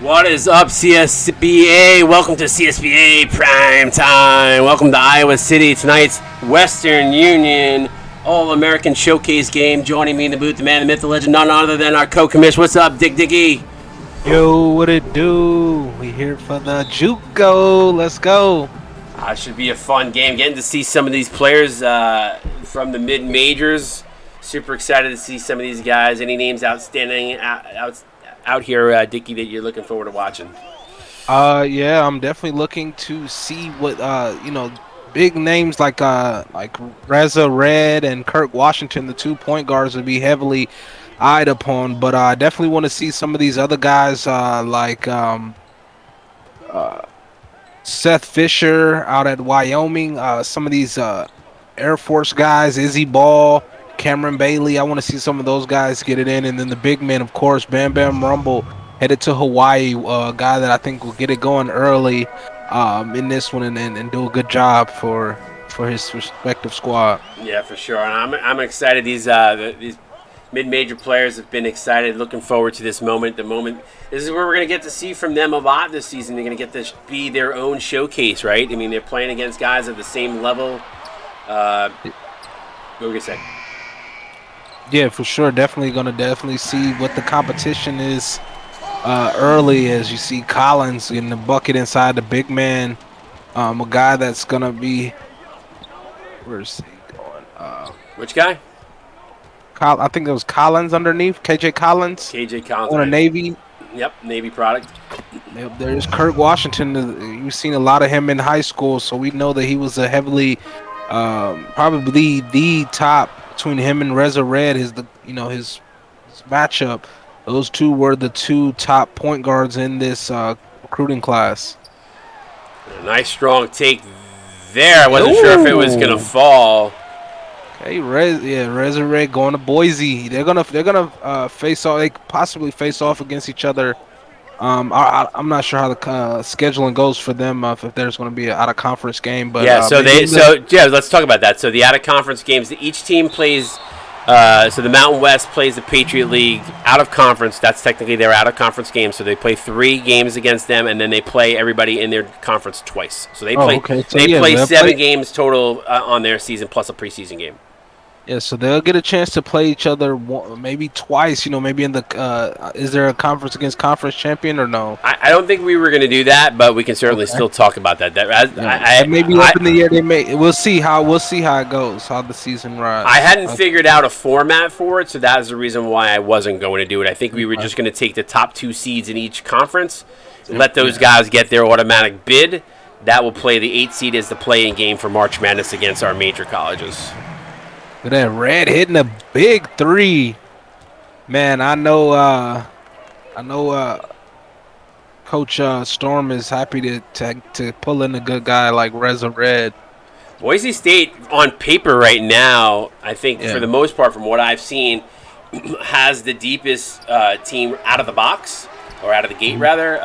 What is up, CSBA? Welcome to CSBA Prime Time. Welcome to Iowa City. Tonight's Western Union All-American Showcase game. Joining me in the booth, the man, the myth, the legend, none other than our co-commish. What's up, Dicky? Yo, what it do? We here for the JUCO. Let's go. Should be a fun game. Getting to see some of these players from the mid-majors. Super excited to see some of these guys. Any names outstanding out here, Dicky, that you're looking forward to watching? Yeah, I'm definitely looking to see what big names like Reza Red and Kirk Washington, the 2 point guards, would be heavily eyed upon. But I definitely want to see some of these other guys like Seth Fisher out at Wyoming. Some of these Air Force guys, Izzy Ball, Cameron Bailey. I want to see some of those guys get it in. And then the big men, of course, Bam Bam Rumble headed to Hawaii, a guy that I think will get it going early in this one and do a good job for his respective squad. Yeah, for sure. And I'm excited. These mid-major players have been excited, looking forward to this moment. This is where we're going to get to see from them a lot this season. They're going to get to be their own showcase, right? I mean, they're playing against guys at the same level. What were we going to say? Yeah, for sure. Definitely going to see what the competition is early, as you see Collins getting the bucket inside the big man. A guy that's going to be – where's he going? Which guy? I think it was Collins underneath, KJ Collins. KJ Collins. On a Navy. Yep, Navy product. There's Kirk Washington. You've seen a lot of him in high school, so we know that he was a heavily probably the top between him and Reza Red. His matchup. Those two were the 2 top point guards in this recruiting class. A nice strong take there. I wasn't sure if it was going to fall. Okay, Reza Red going to Boise. They're gonna face off. They could possibly face off against each other. I'm not sure how the scheduling goes for them if there's going to be an out of conference game. But yeah, let's talk about that. So the out of conference games, each team plays. So the Mountain West plays the Patriot League out of conference. That's technically their out of conference game. So they play 3 games against them, and then they play everybody in their conference twice. So they play 7 games total on their season plus a preseason game. Yeah, so they'll get a chance to play each other maybe twice. Maybe in the is there a conference against conference champion or no? I don't think we were going to do that, but we can certainly still talk about that. Maybe up in the year they may. We'll see how it goes, how the season rides. I hadn't figured out a format for it, so that is the reason why I wasn't going to do it. I think we were just going to take the top 2 seeds in each conference, let those guys get their automatic bid. That will play the 8 seed as the play-in game for March Madness against our major colleges. Look at that Red hitting a big 3. Man, I know Coach Storm is happy to pull in a good guy like Reza Red. Boise State, on paper right now, I think for the most part from what I've seen, has the deepest team out of the box, or out of the gate rather.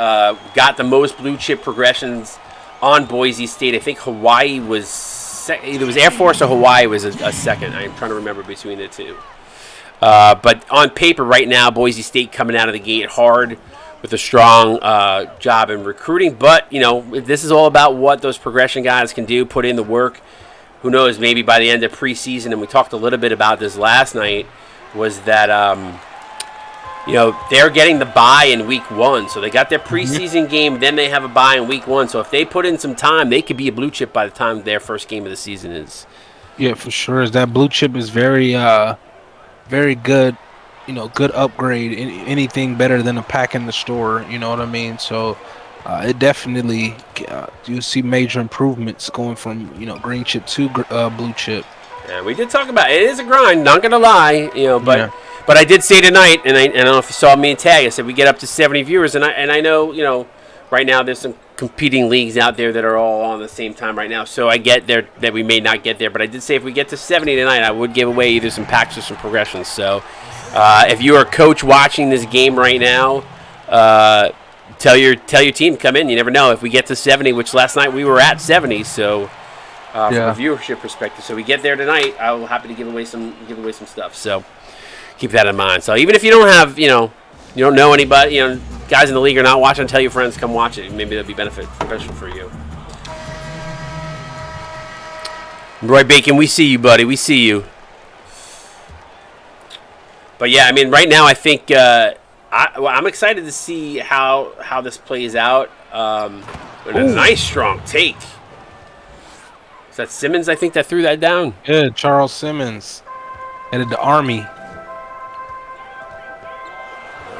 Got the most blue chip progressions on Boise State. I think Hawaii was either was Air Force or Hawaii was a second. I'm trying to remember between the 2. But on paper right now, Boise State coming out of the gate hard with a strong job in recruiting. But, this is all about what those progression guys can do, put in the work. Who knows, maybe by the end of preseason, and we talked a little bit about this last night, was that, they're getting the bye in week 1. So they got their preseason game, then they have a bye in week 1. So if they put in some time, they could be a blue chip by the time their first game of the season is. Yeah, for sure. That blue chip is very, very good, good upgrade. Anything better than a pack in the store, you know what I mean? So it definitely, you see major improvements going from, green chip to blue chip. Yeah, we did talk about it. It is a grind, not going to lie, but... Yeah. But I did say tonight, and I don't know if you saw me and Tag, I said we get up to 70 viewers, and I know, right now there's some competing leagues out there that are all on the same time right now, so I get there that we may not get there, but I did say if we get to 70 tonight, I would give away either some packs or some progressions. So if you are a coach watching this game right now, tell your team to come in. You never know if we get to 70, which last night we were at 70, so from a viewership perspective. So we get there tonight, I'll happy to give away some stuff. So keep that in mind. So even if you don't have, you don't know anybody, guys in the league are not watching, tell your friends, come watch it. Maybe that'll be beneficial for you. Roy Bacon, we see you, buddy. We see you. But yeah, I mean, right now I think I'm excited to see how this plays out. With a nice strong take. Is that Simmons? I think that threw that down. Yeah, Charles Simmons headed to Army.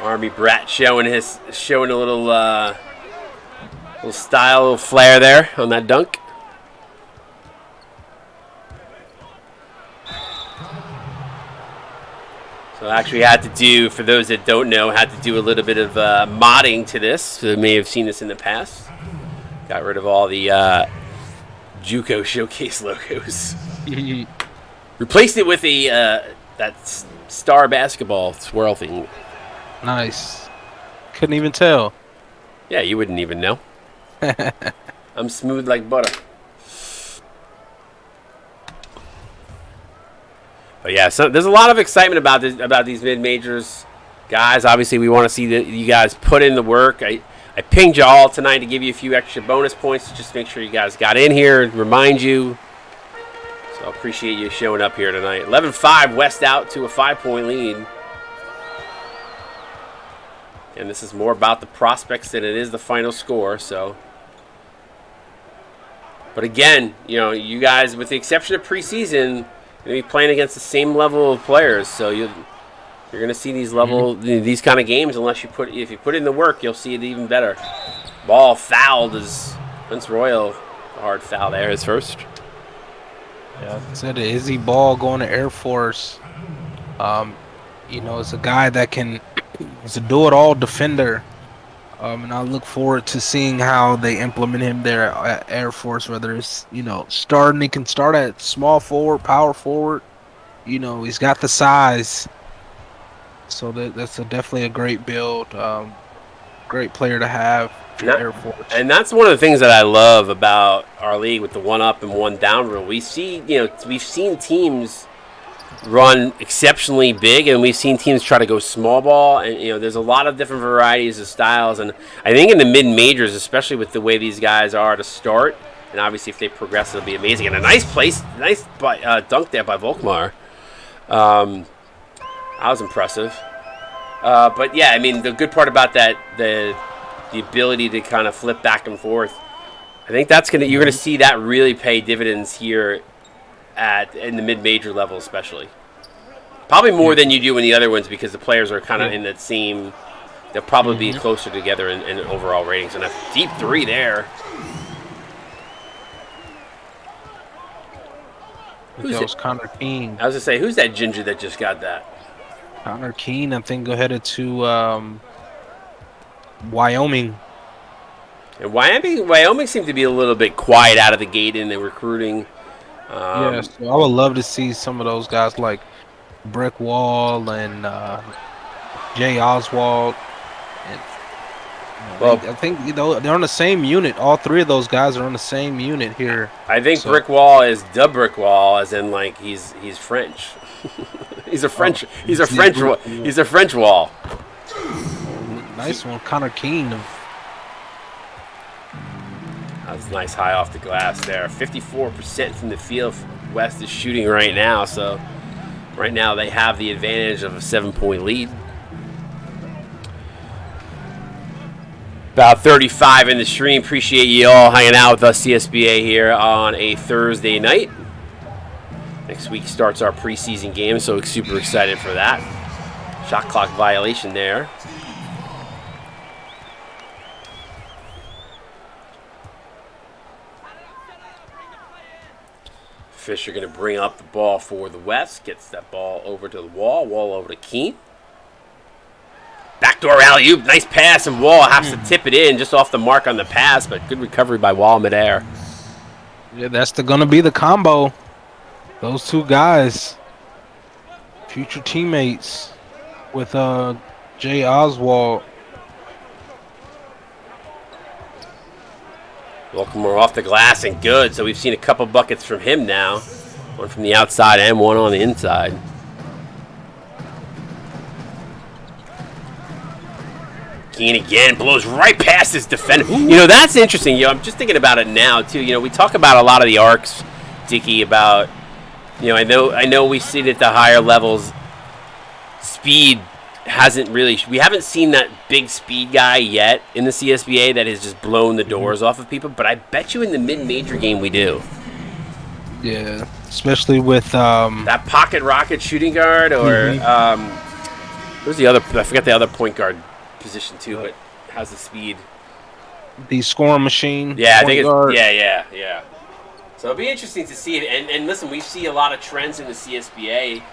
Army brat showing a little style, little flair there on that dunk. So I actually had to do, for those that don't know, had to do a little bit of modding to this. So they may have seen this in the past. Got rid of all the JUCO Showcase logos. Replaced it with that star basketball swirl thing. Nice. Couldn't even tell. Yeah, you wouldn't even know. I'm smooth like butter. But yeah, so there's a lot of excitement about these mid-majors, guys. Obviously, we want to see that you guys put in the work. I pinged you all tonight to give you a few extra bonus points to just make sure you guys got in here and remind you. So I appreciate you showing up here tonight. 11-5, West out to a 5-point lead. And this is more about the prospects than it is the final score. So, but again, you guys, with the exception of preseason, you're going to be playing against the same level of players, so you're going to see these these kind of games. If you put in the work, you'll see it even better. Ball fouled as Prince Royal, a hard foul there, his first. Yeah, said Izzy Ball going to Air Force. It's a guy that he's a do-it-all defender. And I look forward to seeing how they implement him there at Air Force, whether it's, starting. He can start at small forward, power forward. He's got the size. So that's definitely a great build. Great player to have for Air Force. And that's one of the things that I love about our league with the one up and one down rule. We've seen teams run exceptionally big, and we've seen teams try to go small ball, and there's a lot of different varieties of styles, and I think in the mid majors, especially with the way these guys are to start, and obviously if they progress, it'll be amazing. And a nice dunk there by Volkmar. That was impressive. But yeah, I mean, the good part about that, the ability to kind of flip back and forth, I think you're gonna see that really pay dividends here in the mid-major level, especially. Probably more than you do in the other ones, because the players are kind of in that same. They'll probably be closer together in overall ratings. And a deep three there. That was Connor Keene. I was gonna say, who's that ginger that just got that? Connor Keene, I think, headed to Wyoming. And Wyoming seemed to be a little bit quiet out of the gate in the recruiting. So I would love to see some of those guys like Brick Wall and Jay Oswald. I think they're on the same unit. All three of those guys are on the same unit here. I think Brick Wall is the Brick Wall, as in like he's French. He's a French Wall. Nice one, Connor Keene. That was nice high off the glass there. 54% from the field West is shooting right now. So right now they have the advantage of a 7-point lead. About 35 in the stream. Appreciate you all hanging out with us, CSBA, here on a Thursday night. Next week starts our preseason game, so super excited for that. Shot clock violation there. Fisher going to bring up the ball for the West. Gets that ball over to the Wall. Wall over to Keene. Backdoor alley-oop. Nice pass, and Wall has to tip it in just off the mark on the pass, but good recovery by Wall midair. Yeah, that's going to be the combo. Those two guys, future teammates with Jay Oswald. Welcome off the glass and good. So we've seen a couple buckets from him now. One from the outside and one on the inside. Keen again blows right past his defender. You know, that's interesting. You know, I'm just thinking about it now too. You know, we talk about a lot of the arcs, Dickey, about, you know, I know we see it at the higher levels. Speed hasn't really, we haven't seen that big speed guy yet in the CSBA that has just blown the doors off of people, but I bet you in the mid-major game we do. Yeah, especially with that pocket rocket shooting guard, or who's the other, I forgot the other point guard position too, but has the speed. The scoring machine. Yeah, I think it's, yeah. So it'll be interesting to see it. And listen, we see a lot of trends in the CSBA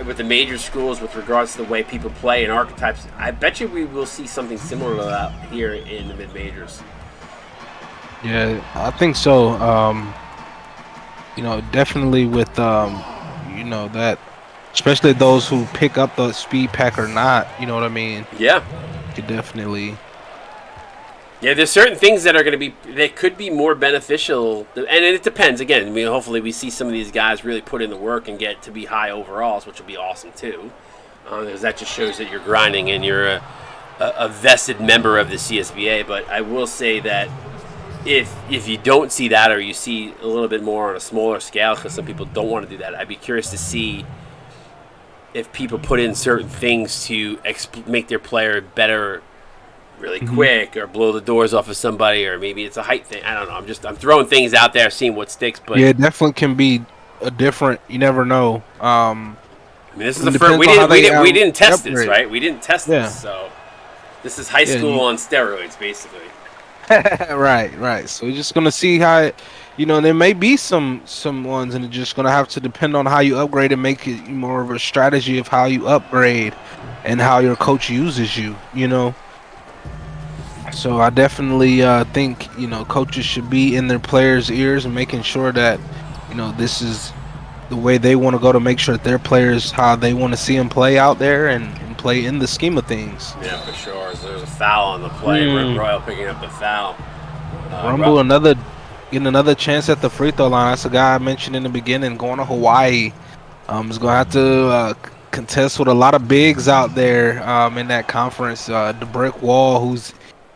with the major schools with regards to the way people play and archetypes. I bet you we will see something similar to that here in the mid-majors. Yeah, I think so. You know, definitely with you know, that, especially those who pick up the speed pack or not. You know what I mean? Yeah, could definitely. Yeah, there's certain things that are going to be, that could be more beneficial, and it depends. Again, I mean, hopefully we see some of these guys really put in the work and get to be high overalls, which will be awesome too, because that just shows that you're grinding and you're a vested member of the CSBA. But I will say that if you don't see that, or you see a little bit more on a smaller scale, because some people don't want to do that, I'd be curious to see if people put in certain things to make their player better really quick, or blow the doors off of somebody, or maybe it's a height thing. I don't know. I'm throwing things out there, seeing what sticks. But yeah, it definitely can be a different. You never know. I mean, this is the first. We didn't test this, right? We didn't test this, so this is high school on steroids, basically. Right. So we're just gonna see how it, you know, there may be some ones, and it's just gonna have to depend on how you upgrade and make it more of a strategy of how you upgrade and how your coach uses you. You know. So I definitely think, you know, coaches should be in their players' ears and making sure that, you know, this is the way they want to go, to make sure that their players, how they want to see them play out there and play in the scheme of things. Yeah, for sure. So there's a foul on the play. Royal picking up the foul. Rumble getting another chance at the free throw line. That's a guy I mentioned in the beginning, going to Hawaii. Is going to have to contest with a lot of bigs out there in that conference. The brick wall,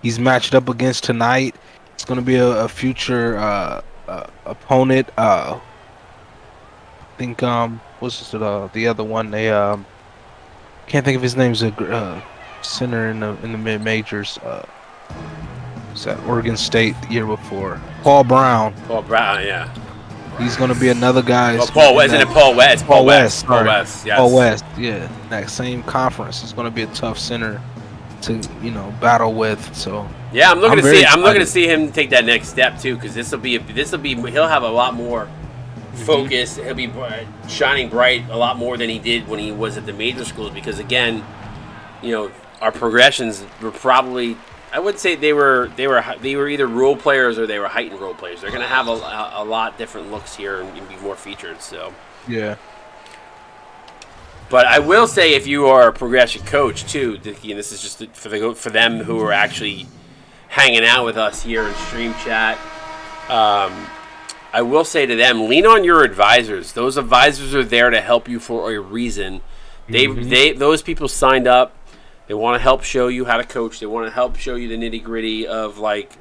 he's matched up against tonight. It's going to be a future opponent. I think what's the other one? They can't think of his name. Is a center in the mid majors. Was at Oregon State the year before. Paul Brown, yeah. He's going to be another guy. Paul West, isn't it? Paul West. Paul West. Yes. Paul West. Yeah, that same conference is going to be a tough center to, you know, battle with. So yeah, I'm looking to see him take that next step too, because he'll have a lot more focus. He'll be shining bright a lot more than he did when he was at the major schools, because again, you know, our progressions were probably, I would say they were either role players or they were heightened role players. They're going to have a lot different looks here and be more featured. So yeah. But I will say, if you are a progression coach too, Dickie, and this is just for them who are actually hanging out with us here in Stream Chat, I will say to them, lean on your advisors. Those advisors are there to help you for a reason. Those people signed up. They want to help show you how to coach. They want to help show you the nitty-gritty of, like,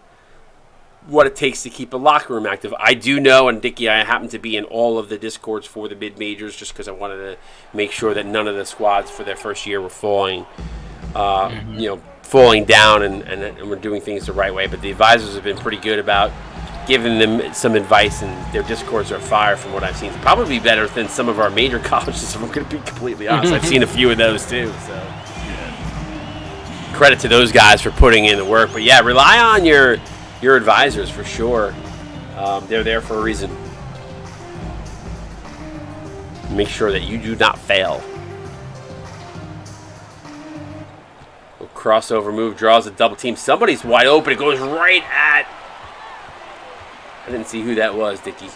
what it takes to keep a locker room active. I do know, and Dickie, I happen to be in all of the Discords for the mid-majors just because I wanted to make sure that none of the squads for their first year were falling down and we're doing things the right way. But the advisors have been pretty good about giving them some advice, and their Discords are fire from what I've seen. It's probably better than some of our major colleges, if I'm going to be completely honest. I've seen a few of those too, so credit to those guys for putting in the work. But yeah, rely on your advisors for sure. They're there for a reason. Make sure that you do not fail. Crossover move, draws a double team. Somebody's wide open. It goes right at... I didn't see who that was, Dickie.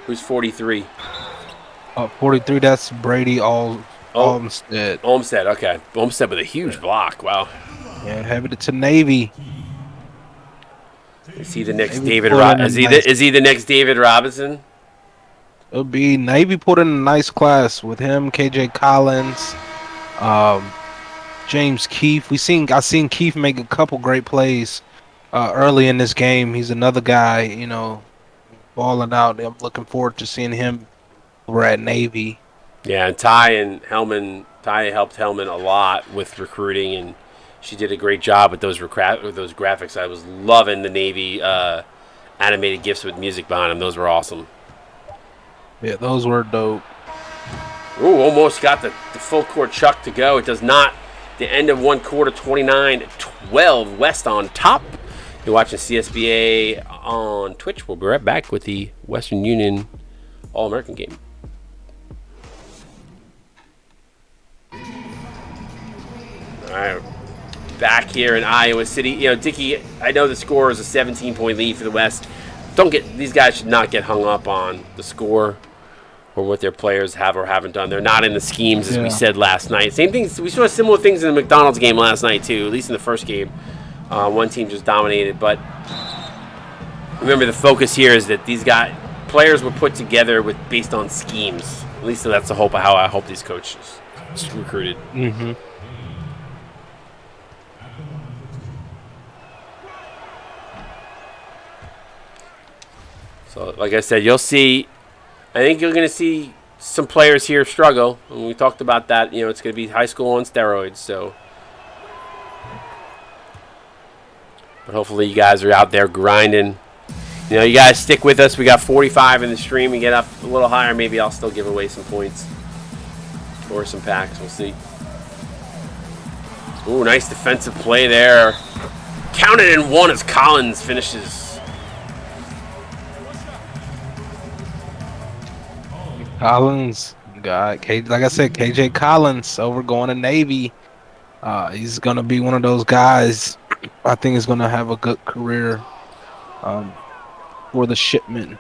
Who's 43? 43, that's Brady Olmstead. Olmstead, okay. Olmstead with a huge block. Wow. Yeah, headed to Navy. Is he the next David? Is he the next David Robinson? It'll be Navy put in a nice class with him, KJ Collins, James Keefe. I seen Keefe make a couple great plays early in this game. He's another guy, balling out. I'm looking forward to seeing him over at Navy. Yeah, and Ty helped Hellman a lot with recruiting, and she did a great job with those graphics. I was loving the Navy animated GIFs with music behind them. Those were awesome. Yeah, those were dope. Ooh, almost got the full court chuck to go. It does not. The end of one quarter, 29-12, West on top. You're watching CSBA on Twitch. We'll be right back with the Western Union All-American game. All right, back here in Iowa City. Dickie, I know the score is a 17-point lead for the West. These guys should not get hung up on the score or what their players have or haven't done. They're not in the schemes, as we said last night. Same things. We saw similar things in the McDonald's game last night, too, at least in the first game. One team just dominated. But remember, the focus here is that players were put together based on schemes. At least that's the hope of how I hope these coaches recruited. Mm-hmm. So, like I said, I think you're going to see some players here struggle. And we talked about that. It's going to be high school on steroids. So, but hopefully you guys are out there grinding. You guys stick with us. We got 45 in the stream. We get up a little higher. Maybe I'll still give away some points or some packs. We'll see. Ooh, nice defensive play there. Counted in one as Collins finishes. Collins, like I said, KJ Collins over going to Navy. He's gonna be one of those guys. I think is gonna have a good career. For the shipment,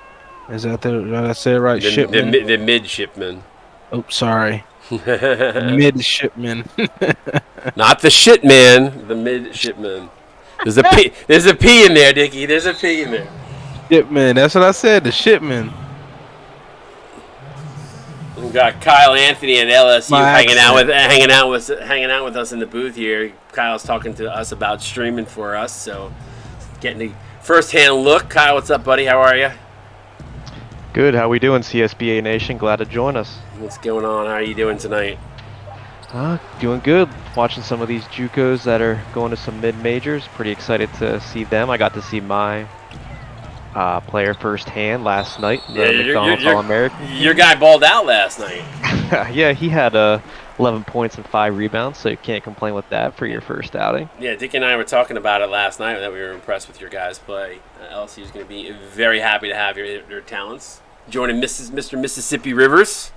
is that did I say it right? Shipman. The midshipman. Oh, sorry. Midshipman. Not the shit man. The midshipman. There's a P. There's a P in there, Dickie. There's a P in there. Shipman. That's what I said. The shipman. We've got Kyle Anthony and LSU hanging out with us in the booth here. Kyle's talking to us about streaming for us, so getting the first-hand look. Kyle, what's up, buddy? How are you? Good. How we doing, CSBA Nation? Glad to join us. What's going on? How are you doing tonight? Doing good. Watching some of these JUCOs that are going to some mid-majors. Pretty excited to see them. I got to see my player firsthand last night. The McDonald's All-American. Your guy balled out last night. Yeah, he had 11 points and 5 rebounds, so you can't complain with that for your first outing. Yeah, Dick and I were talking about it last night that we were impressed with your guys' play. LSU is going to be very happy to have your talents joining Mr. Mississippi Rivers.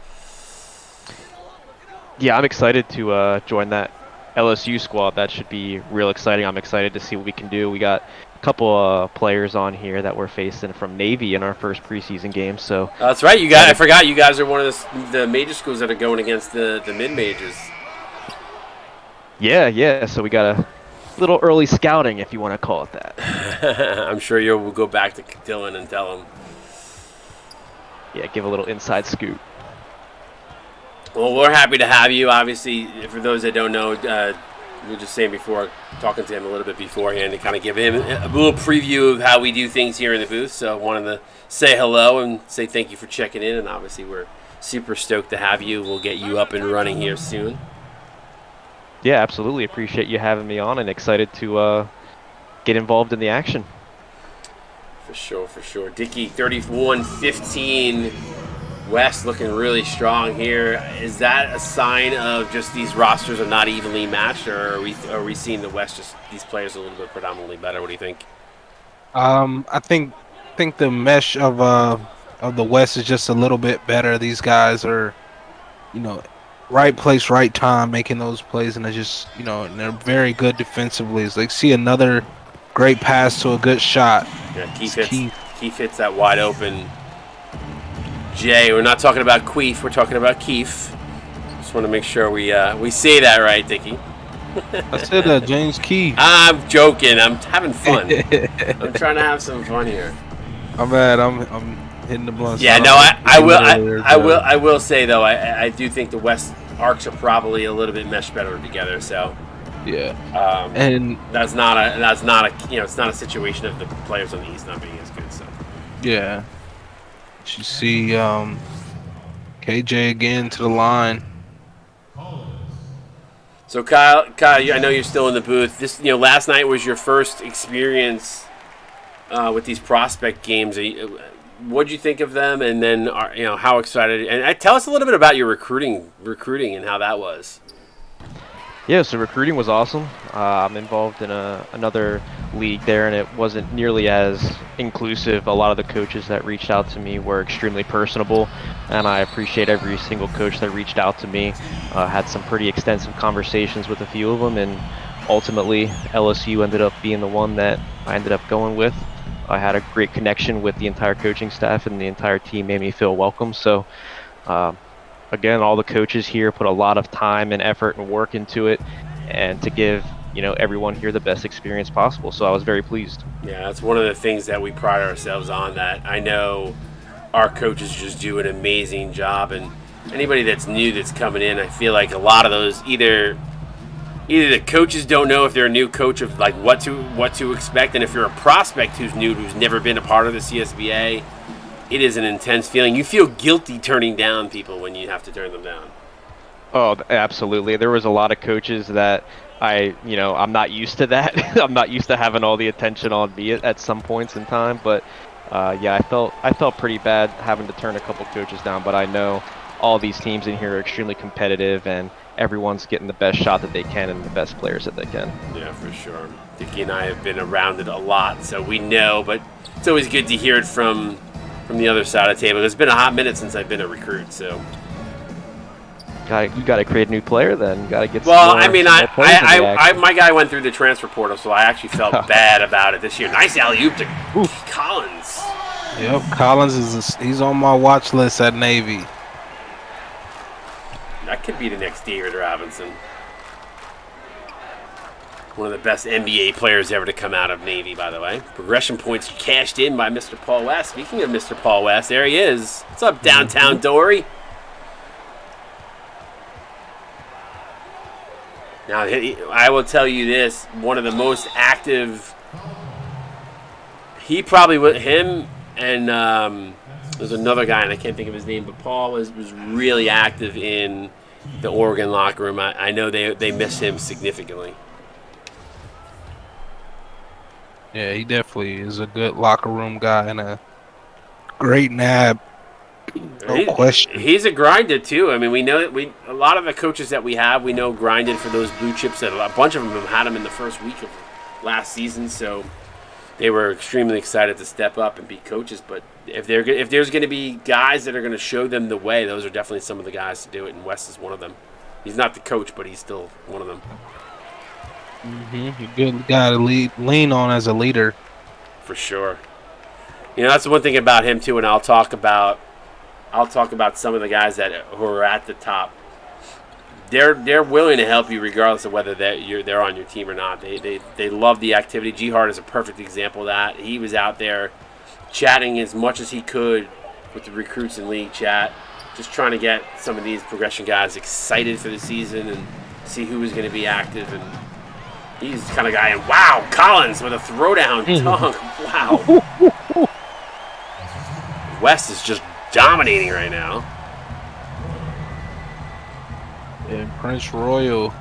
Yeah, I'm excited to join that LSU squad. That should be real exciting. I'm excited to see what we can do. We got couple players on here that we're facing from Navy in our first preseason game. So that's right. I forgot you guys are one of the major schools that are going against the mid majors. Yeah. So we got a little early scouting, if you want to call it that. I'm sure you'll go back to Dylan and tell him. Yeah, give a little inside scoop. Well, we're happy to have you. Obviously, for those that don't know, we were just saying before, talking to him a little bit beforehand to kind of give him a little preview of how we do things here in the booth. So I wanted to say hello and say thank you for checking in. And obviously, we're super stoked to have you. We'll get you up and running here soon. Yeah, absolutely. Appreciate you having me on and excited to get involved in the action. For sure. Dickie, 31-15. West looking really strong here. Is that a sign of just these rosters are not evenly matched, or are we seeing the West just these players a little bit predominantly better? What do you think? I think the mesh of the West is just a little bit better. These guys are, right place, right time, making those plays, and they're just, and they're very good defensively. It's like see another great pass to a good shot. Yeah, Keith hits that wide open. Jay, we're not talking about Queef, we're talking about Keith. Just want to make sure we say that right, Dickie. I said James Keith. I'm joking. I'm having fun. I'm trying to have some fun here. I'm hitting the blunt. Yeah, no, I will say though, I do think the West arcs are probably a little bit meshed better together. So Yeah. And that's not a it's not a situation of the players on the East not being as good. So yeah, you see KJ again to the line. So Kyle, I know you're still in the booth. This last night was your first experience with these prospect games. What did you think of them? And then how excited? And tell us a little bit about your recruiting and how that was. Yeah, so recruiting was awesome. I'm involved in another league there, and it wasn't nearly as inclusive. A lot of the coaches that reached out to me were extremely personable, and I appreciate every single coach that reached out to me. Had some pretty extensive conversations with a few of them, and ultimately LSU ended up being the one that I ended up going with. I had a great connection with the entire coaching staff, and the entire team made me feel welcome. So again, all the coaches here put a lot of time and effort and work into it, and to give everyone here the best experience possible. So I was very pleased. Yeah, that's one of the things that we pride ourselves on. That I know our coaches just do an amazing job, and anybody that's new that's coming in, I feel like a lot of those either the coaches don't know if they're a new coach of like what to expect, and if you're a prospect who's new, who's never been a part of the CSBA. It is an intense feeling. You feel guilty turning down people when you have to turn them down. Oh, absolutely. There was a lot of coaches that I'm not used to that. I'm not used to having all the attention on me at some points in time. But yeah, I felt pretty bad having to turn a couple coaches down. But I know all these teams in here are extremely competitive, and everyone's getting the best shot that they can and the best players that they can. Yeah, for sure. Dickie and I have been around it a lot, so we know. But it's always good to hear it from the other side of the table. It's been a hot minute since I've been a recruit, so you got to create a new player. Then got to get. Well, I mean, my guy went through the transfer portal, so I actually felt bad about it this year. Nice alley-oop to Collins. Yep, Collins he's on my watch list at Navy. That could be the next David Robinson. One of the best NBA players ever to come out of Navy, by the way. Progression points cashed in by Mr. Paul West. Speaking of Mr. Paul West, there he is. What's up, downtown Dory? Now, I will tell you this. One of the most active... Him and there's another guy, and I can't think of his name, but Paul was really active in the Oregon locker room. I know they miss him significantly. Yeah, he definitely is a good locker room guy and a great nab. No question. He's a grinder too. I mean, we know that a lot of the coaches that we have, we know grinded for those blue chips. That a bunch of them have had him in the first week of last season, so they were extremely excited to step up and be coaches. But if there's going to be guys that are going to show them the way, those are definitely some of the guys to do it. And West is one of them. He's not the coach, but he's still one of them. A good guy to lean on as a leader. For sure. That's the one thing about him too, and I'll talk about some of the guys who are at the top. They're willing to help you regardless of whether they're on your team or not. They love the activity. G Hart is a perfect example of that. He was out there chatting as much as he could with the recruits in league chat, just trying to get some of these progression guys excited for the season and see who was going to be active. And he's the kind of guy. And wow, Collins with a throwdown dunk. Wow. West is just dominating right now. And Prince Royal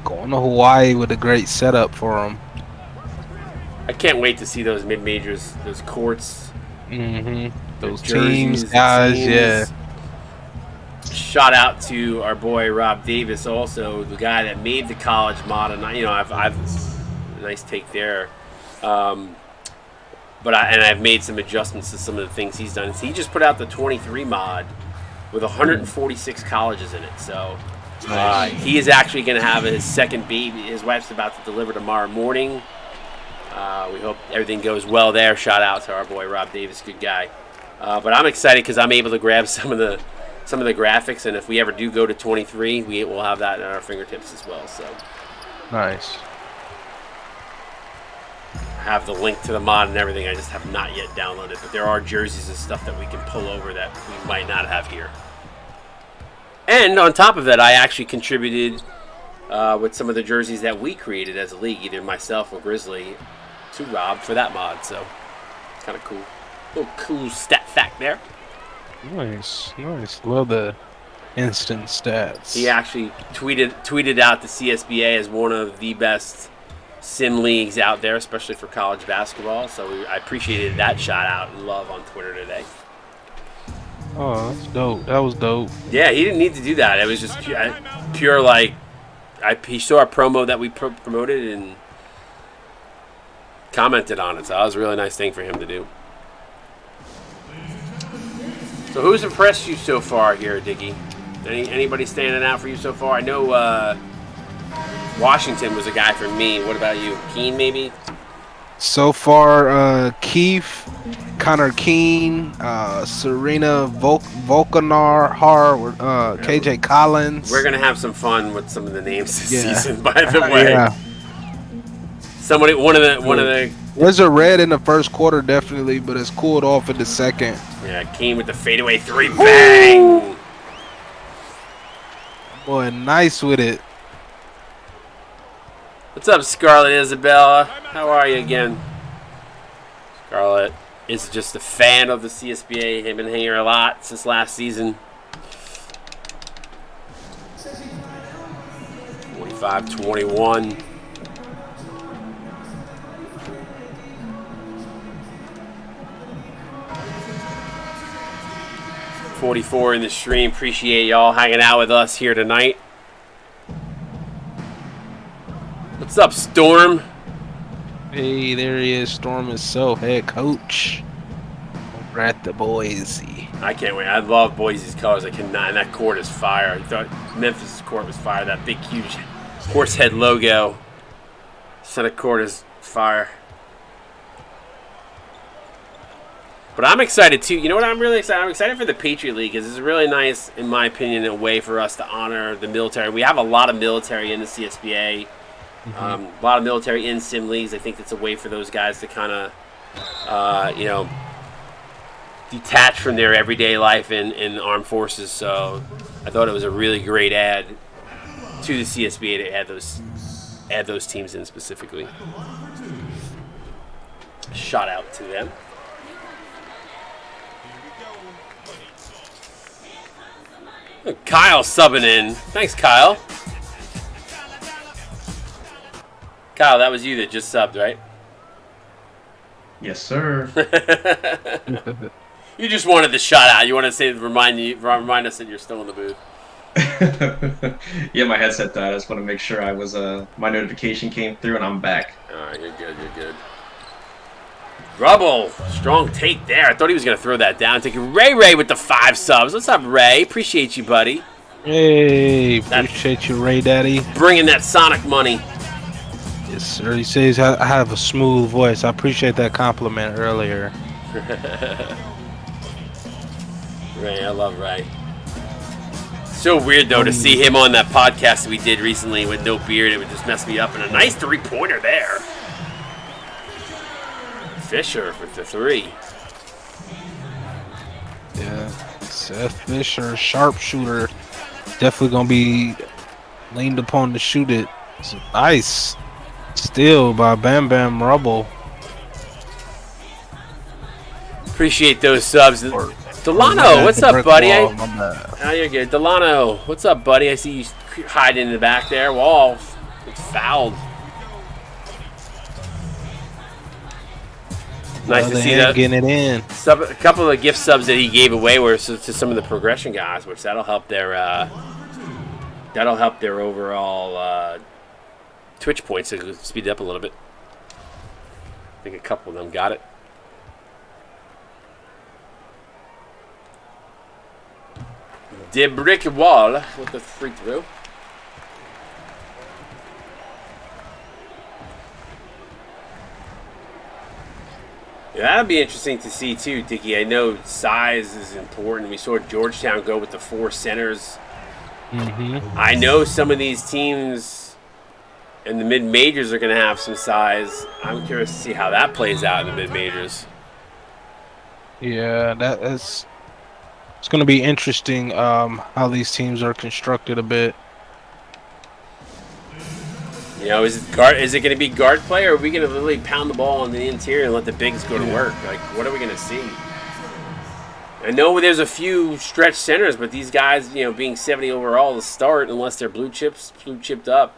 going to Hawaii with a great setup for him. I can't wait to see those mid-majors, those courts. Those jerseys, teams, guys, yeah. Shout out to our boy Rob Davis, also the guy that made the college mod, and I've a nice take there. But I've made some adjustments to some of the things he's done. So he just put out the 23 mod with 146 colleges in it. So he is actually going to have his second baby. His wife's about to deliver tomorrow morning. We hope everything goes well there. Shout out to our boy Rob Davis, good guy. But I'm excited because I'm able to grab some of the graphics, and if we ever do go to 23, we will have that at our fingertips as well. So nice. Have the link to the mod and everything. I just have not yet downloaded, but there are jerseys and stuff that we can pull over that we might not have here. And on top of that, I actually contributed with some of the jerseys that we created as a league, either myself or Grizzly, to Rob for that mod. So it's kind of cool. Little cool stat fact there. Nice. Love the instant stats. He actually tweeted out the CSBA as one of the best sim leagues out there, especially for college basketball. So I appreciated that shout out and love on Twitter today. Oh, that's dope. That was dope. Yeah, he didn't need to do that. It was just pure like, he saw our promo that we promoted and commented on it. So that was a really nice thing for him to do. So who's impressed you so far here, Diggy? Anybody standing out for you so far? I know Washington was a guy for me. What about you? Keene, maybe? So far, Keith, Connor Keene, Serena Volkanar, KJ Collins. We're gonna have some fun with some of the names this season. By the way, one of the. There's a red in the first quarter, definitely, but it's cooled off in the second. Yeah, Keene with the fadeaway three, bang! Boy, nice with it. What's up, Scarlett Isabella? How are you again? Scarlett is just a fan of the CSBA. They've been here a lot since last season. 45-21. $44 in the stream. Appreciate y'all hanging out with us here tonight. What's up, Storm? Hey, there he is. Storm himself, head coach. We're at the Boise. I can't wait. I love Boise's colors. I cannot. And that court is fire. I thought Memphis' court was fire. That big, huge horse head logo. Center court is fire. But I'm excited too. You know what? I'm really excited. I'm excited for the Patriot League because it's really nice, in my opinion, a way for us to honor the military. We have a lot of military in the CSBA. A lot of military in sim leagues. I think it's a way for those guys to kind of, detach from their everyday life in armed forces. So I thought it was a really great add to the CSBA to add those teams in specifically. Shout out to them. Kyle subbing in. Thanks, Kyle. Kyle, that was you that just subbed, right? Yes, sir. You just wanted the shout out. You want to say remind us that you're still in the booth. Yeah, my headset died. I just want to make sure my notification came through and I'm back. All right, you're good. Rubble, strong take there. I thought he was going to throw that down. Taking Ray with the 5 subs. What's up, Ray? Appreciate you, buddy. Hey, appreciate you, Ray Daddy. Bringing that Sonic money. Yes, sir. He says I have a smooth voice. I appreciate that compliment earlier. Ray, I love Ray. So weird, though, to see him on that podcast that we did recently with no beard. It would just mess me up. And a nice 3-pointer there. Fisher with the 3. Yeah, Seth Fisher, sharpshooter. Definitely going to be leaned upon to shoot it. It's a nice steal by Bam Bam Rubble. Appreciate those subs. Delano, what's up, buddy? Oh, you're good. Delano, what's up, buddy? I see you hiding in the back there. Wall, it's fouled. Nice to see that. Getting it in. A couple of gift subs that he gave away were to some of the progression guys, which that'll help their overall Twitch points to speed it up a little bit. I think a couple of them got it. De Brick Wall with the free throw. Yeah, that'll be interesting to see too, Dickie. I know size is important. We saw Georgetown go with the 4 centers. I know some of these teams in the mid-majors are going to have some size. I'm curious to see how that plays out in the mid-majors. Yeah, it's going to be interesting how these teams are constructed a bit. You know, is it going to be guard play, or are we going to literally pound the ball on the interior and let the bigs go to work? Like, what are we going to see? I know there's a few stretch centers, but these guys, you know, being 70 overall to start, unless they're blue chipped up,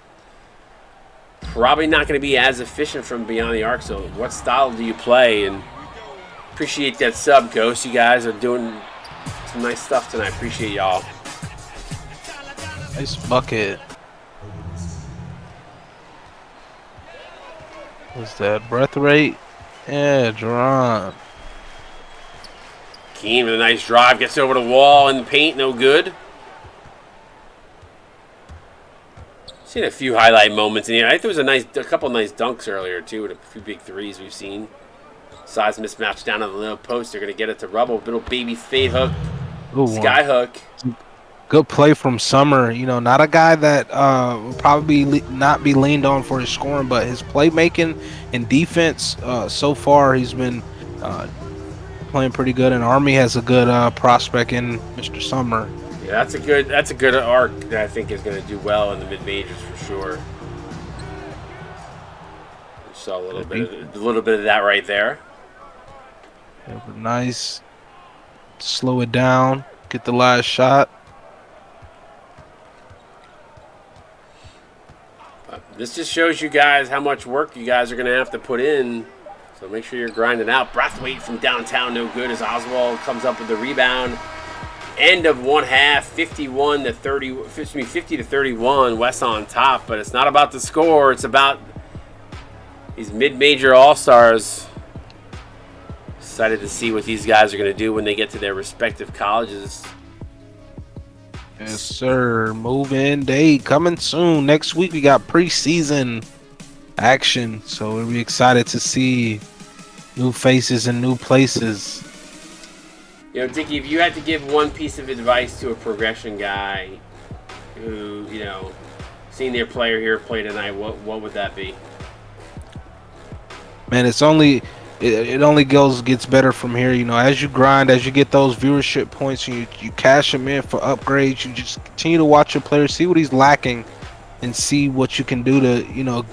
probably not going to be as efficient from beyond the arc. So, what style do you play? And appreciate that sub, Ghost. You guys are doing some nice stuff tonight. Appreciate y'all. Nice bucket. What's that? Breath rate? Yeah, Jerron. Keen with a nice drive. Gets over the wall in the paint. No good. Seen a few highlight moments in here. I think there was a couple nice dunks earlier, too, with a few big threes we've seen. Size mismatch down on the little post. They're going to get it to Rubble. Little baby fade hook. Ooh, Sky hook. Good play from Summer. You know, not a guy that will probably not be leaned on for his scoring, but his playmaking and defense so far, he's been playing pretty good. And Army has a good prospect in Mr. Summer. Yeah, that's a good arc that I think is going to do well in the mid majors for sure. Saw a little bit of that right there. Yeah, but nice. Slow it down. Get the last shot. This just shows you guys how much work you guys are going to have to put in. So make sure you're grinding out. Brathwaite from downtown, no good as Oswald comes up with the rebound. End of one half, 50 to 31. West on top, but it's not about the score. It's about these mid-major all-stars. Excited to see what these guys are going to do when they get to their respective colleges. Yes, sir. Move-in day coming soon. Next week we got preseason action, so we'll be excited to see new faces and new places. You know, Dickie, if you had to give one piece of advice to a progression guy who, you know, seen their player here play tonight, what would that be? Man, it only gets better from here. You know, as you grind, as you get those viewership points, you cash them in for upgrades. You just continue to watch your players, see what he's lacking, and see what you can do to, you know,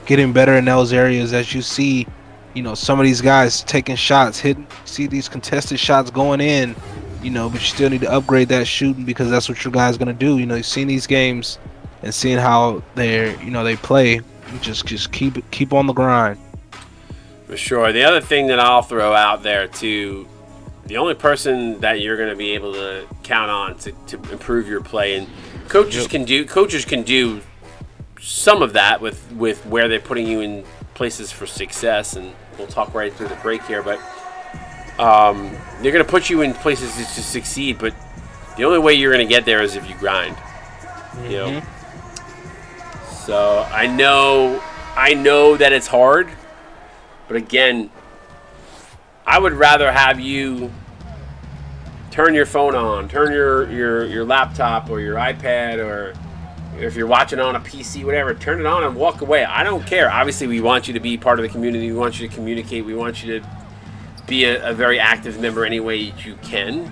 get him better in those areas. As you see, you know, some of these guys taking shots, hitting, see these contested shots going in, you know, but you still need to upgrade that shooting because that's what your guy's gonna do. You know, you've seen these games and seeing how they play. You just keep on the grind. For sure. The other thing that I'll throw out there too, the only person that you're going to be able to count on to improve your play, and coaches can do some of that with where they're putting you in places for success, and we'll talk right through the break here, but they're going to put you in places to succeed, but the only way you're going to get there is if you grind. Mm-hmm. You know. So I know that it's hard. But again, I would rather have you turn your phone on, turn your laptop or your iPad, or if you're watching on a PC, whatever, turn it on and walk away. I don't care. Obviously, we want you to be part of the community. We want you to communicate. We want you to be a very active member any way that you can.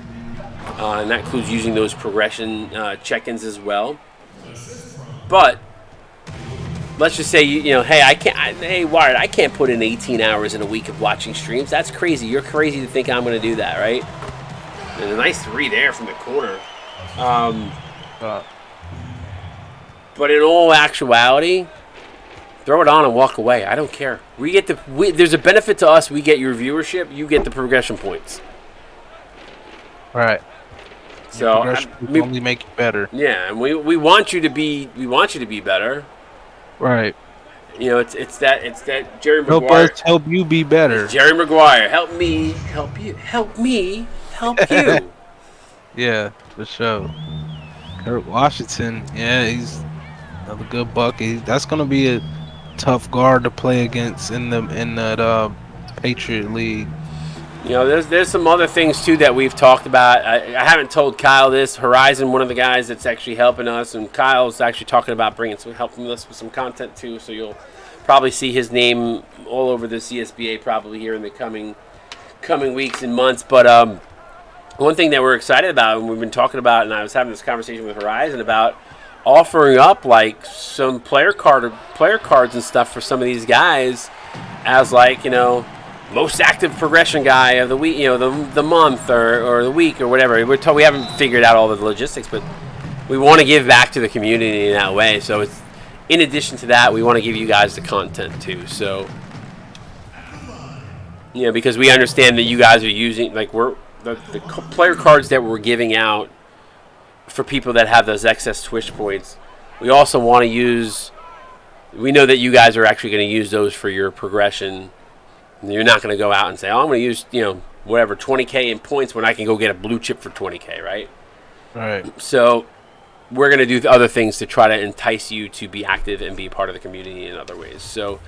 And that includes using those progression check-ins as well. But let's just say hey, Wired, I can't put in 18 hours in a week of watching streams. That's crazy. You're crazy to think I'm going to do that, right? And a nice three there from the corner. But in all actuality, throw it on and walk away. I don't care. There's a benefit to us. We get your viewership. You get the progression points. Right. So we only make you better. Yeah, and we want you to be better. Right. You know, it's that Jerry Maguire. Help you be better. It's Jerry Maguire, help me, help you, help me, help you. Yeah, for sure. Kurt Washington, yeah, he's another good buck. That's gonna be a tough guard to play against in that Patriot League. You know, there's some other things too that we've talked about. I haven't told Kyle this. Horizon, one of the guys that's actually helping us, and Kyle's actually talking about helping us with some content too. So you'll probably see his name all over the CSBA probably here in the coming weeks and months. But one thing that we're excited about, and we've been talking about, and I was having this conversation with Horizon about, offering up like some player cards and stuff for some of these guys as like, most active progression guy of the week, the month or the week or whatever. We haven't figured out all the logistics, but we want to give back to the community in that way. So it's in addition to that, we want to give you guys the content too. So because we understand that you guys are using the player cards that we're giving out for people that have those excess Twitch points. We also want to use. We know that you guys are actually going to use those for your progression. You're not going to go out and say, "Oh, I'm going to use whatever 20K in points when I can go get a blue chip for 20K," right? Right. So we're going to do other things to try to entice you to be active and be part of the community in other ways. So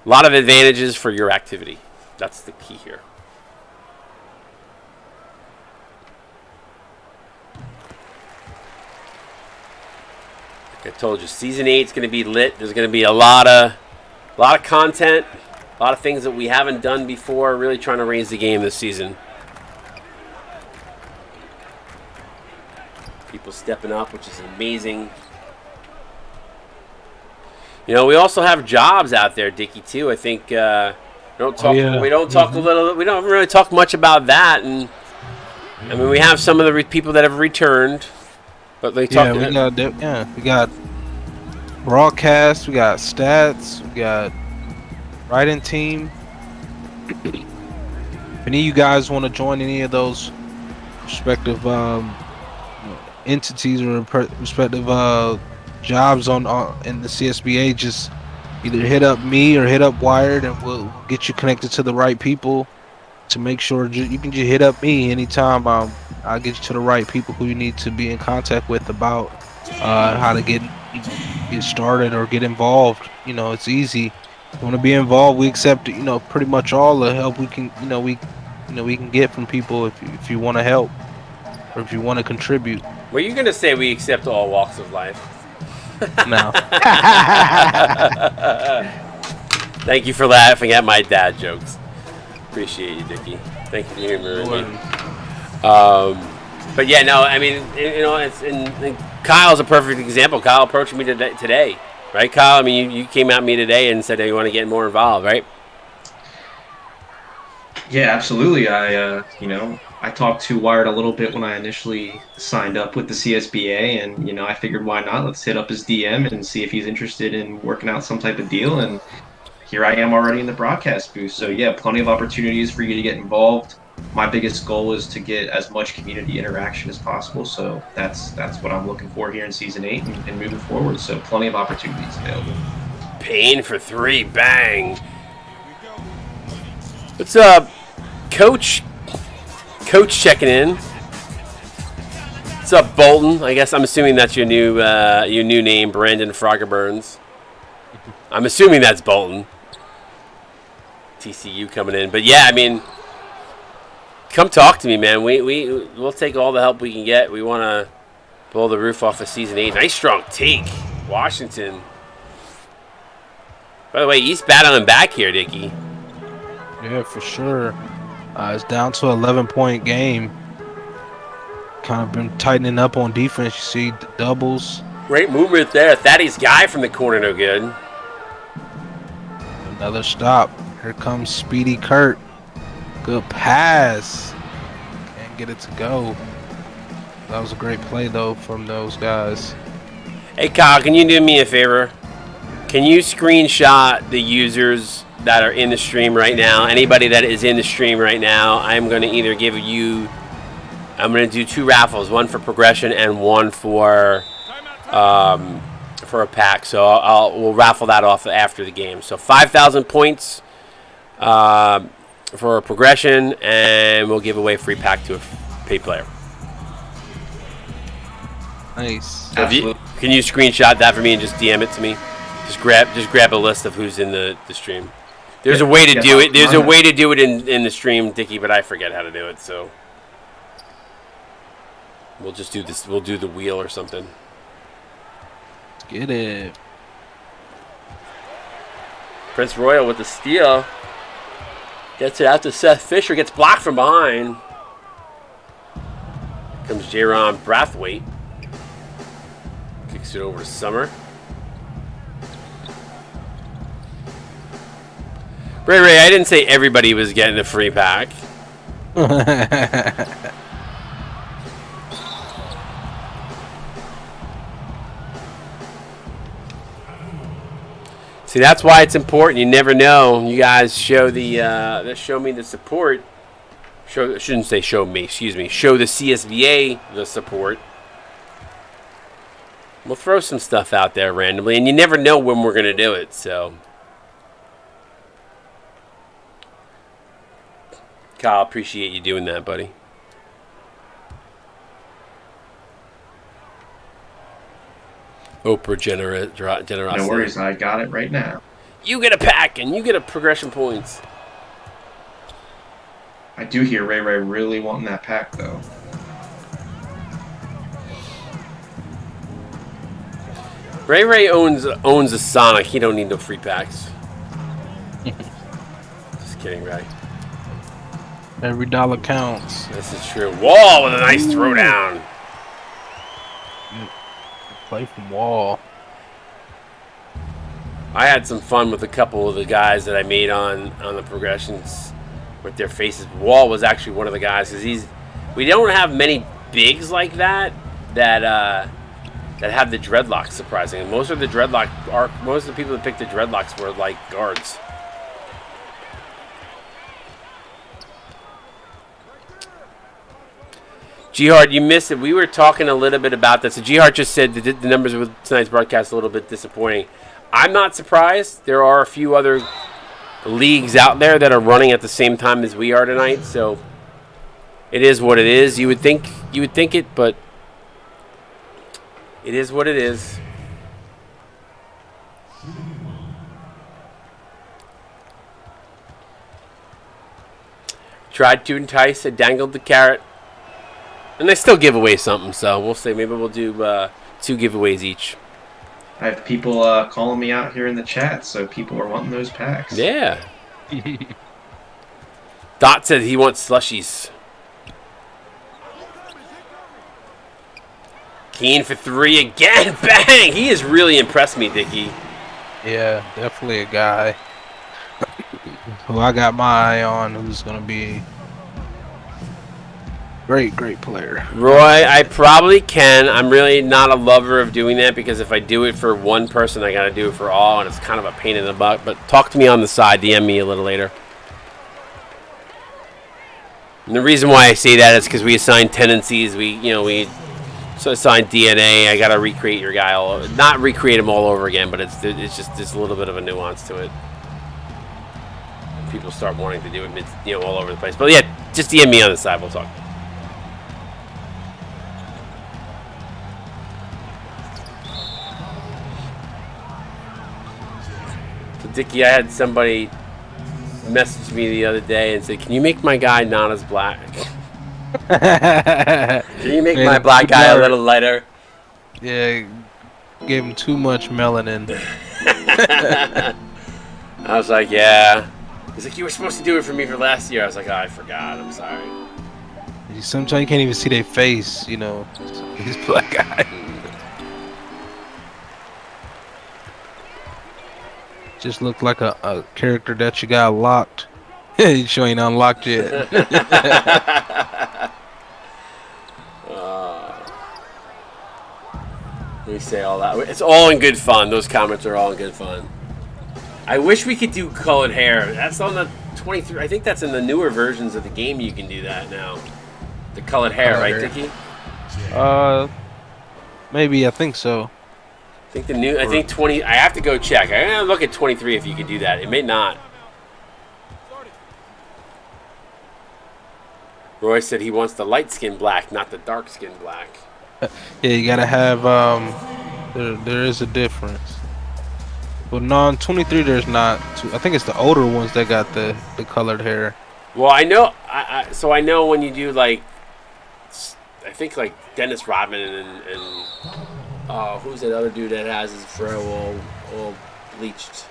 a lot of advantages for your activity. That's the key here. Like I told you, season 8 is going to be lit. There's going to be a lot of content, a lot of things that we haven't done before. Really trying to raise the game this season. People stepping up, which is amazing. We also have jobs out there, Dickie, too. I think we don't really talk much about that, and I mean we have some of the people that have returned, but they talk. We got broadcast, we got stats, we got writing team. If any of you guys want to join any of those respective entities or respective jobs in the CSBA, just either hit up me or hit up Wired, and we'll get you connected to the right people to make sure you can just hit up me anytime. I'll get you to the right people who you need to be in contact with about how to get started or get involved. It's easy. If you want to be involved, we accept pretty much all the help we can we can get from people if you want to help or if you want to contribute. Were you gonna say we accept all walks of life? No. Thank you for laughing at my dad jokes. Appreciate you, Dickie. Thank you for humoring me. But yeah, no, I mean, and Kyle's a perfect example. Kyle approached me today, right, Kyle? I mean, you came at me today and said that you want to get more involved, right? Yeah, absolutely. I talked to Wired a little bit when I initially signed up with the CSBA, and I figured why not? Let's hit up his DM and see if he's interested in working out some type of deal. And here I am already in the broadcast booth. So yeah, plenty of opportunities for you to get involved. My biggest goal is to get as much community interaction as possible. So that's what I'm looking for here in season 8 and moving forward. So plenty of opportunities available. Pain for 3, bang. What's up, Coach checking in. What's up, Bolton? I guess I'm assuming that's your new name, Brandon Frogger Burns. I'm assuming that's Bolton. TCU coming in, but yeah, I mean, come talk to me, man. We'll take all the help we can get. We want to blow the roof off of season 8. Nice strong take, Washington. By the way, he's battling back here, Dickie. Yeah, for sure. It's down to an 11-point game. Kind of been tightening up on defense. You see the doubles. Great movement there. Thaddeus Guy from the corner, no good. Another stop. Here comes Speedy Kurt. Good pass. Can't get it to go. That was a great play, though, from those guys. Hey, Kyle, can you do me a favor? Can you screenshot the users that are in the stream right now? Anybody that is in the stream right now, I'm going to either give you... I'm going to do 2 raffles, one for progression and one for a pack. So we'll raffle that off after the game. So 5,000 points for a progression, and we'll give away a free pack to a paid player. Nice. Can you screenshot that for me and just DM it to me? Just grab a list of who's in the stream. There's a way to do it. There's a way to do it in the stream, Dickie, but I forget how to do it. So we'll just do this. We'll do the wheel or something. Get it. Prince Royal with the steal. Gets it out to Seth Fisher. Gets blocked from behind. Comes Jaron Brathwaite. Kicks takes it over to Summer. Ray, I didn't say everybody was getting a free pack. See, that's why it's important. You never know. You guys show show me the support. I shouldn't say show me. Excuse me. Show the CSVA the support. We'll throw some stuff out there randomly, and you never know when we're gonna do it. So. Kyle, appreciate you doing that, buddy. Oprah generosity. No worries, I got it right now. You get a pack, and you get a progression points. I do hear Ray really wanting that pack, though. Ray owns a Sonic. He don't need no free packs. Just kidding, Ray. Every dollar counts. This is true. Wall with a nice throwdown. Play from Wall. I had some fun with a couple of the guys that I made on the progressions with their faces. Wall was actually one of the guys because we don't have many bigs like that have the dreadlocks. Surprisingly, most of the people that picked the dreadlocks were like guards. G-Hard, you missed it. We were talking a little bit about this. So G-Hard just said the numbers with tonight's broadcast a little bit disappointing. I'm not surprised. There are a few other leagues out there that are running at the same time as we are tonight, so it is what it is. You would think it, but it is what it is. Tried to entice. I dangled the carrot. And they still give away something, so we'll see. Maybe we'll do 2 giveaways each. I have people calling me out here in the chat, so people are wanting those packs. Yeah. Dot said he wants slushies. Keen for 3 again. Bang! He has really impressed me, Dickie. Yeah, definitely a guy who I got my eye on, who's going to be great player. Roy, I probably can. I'm really not a lover of doing that because if I do it for one person, I got to do it for all, and it's kind of a pain in the butt. But talk to me on the side. DM me a little later. And the reason why I say that is because we assign tendencies. We assign DNA. I got to recreate your guy all over. Not recreate him all over again, but it's just there's a little bit of a nuance to it. People start wanting to do it, all over the place. But yeah, just DM me on the side. We'll talk. Dickie, I had somebody message me the other day and say, "Can you make my guy not as black? Can you make my black guy a little lighter?" Yeah, gave him too much melanin. I was like, "Yeah." He's like, "You were supposed to do it for me for last year." I was like, "Oh, I forgot. I'm sorry." Sometimes you can't even see their face, These black guys. Just look like a character that you got locked. You sure ain't unlocked yet. We say all that. It's all in good fun. Those comments are all in good fun. I wish we could do colored hair. That's on the 23. I think that's in the newer versions of the game. You can do that now. The colored hair, right, Dickie? Maybe. I think so. I think 20. I have to go check. I'm gonna look at 23 if you can do that. It may not. Roy said he wants the light skin black, not the dark skin black. Yeah, you gotta have. There is a difference. But no, on 23 there's not. I think it's the older ones that got the colored hair. Well, I know. So I know when you do I think Dennis Rodman and who's that other dude that has his fro all bleached?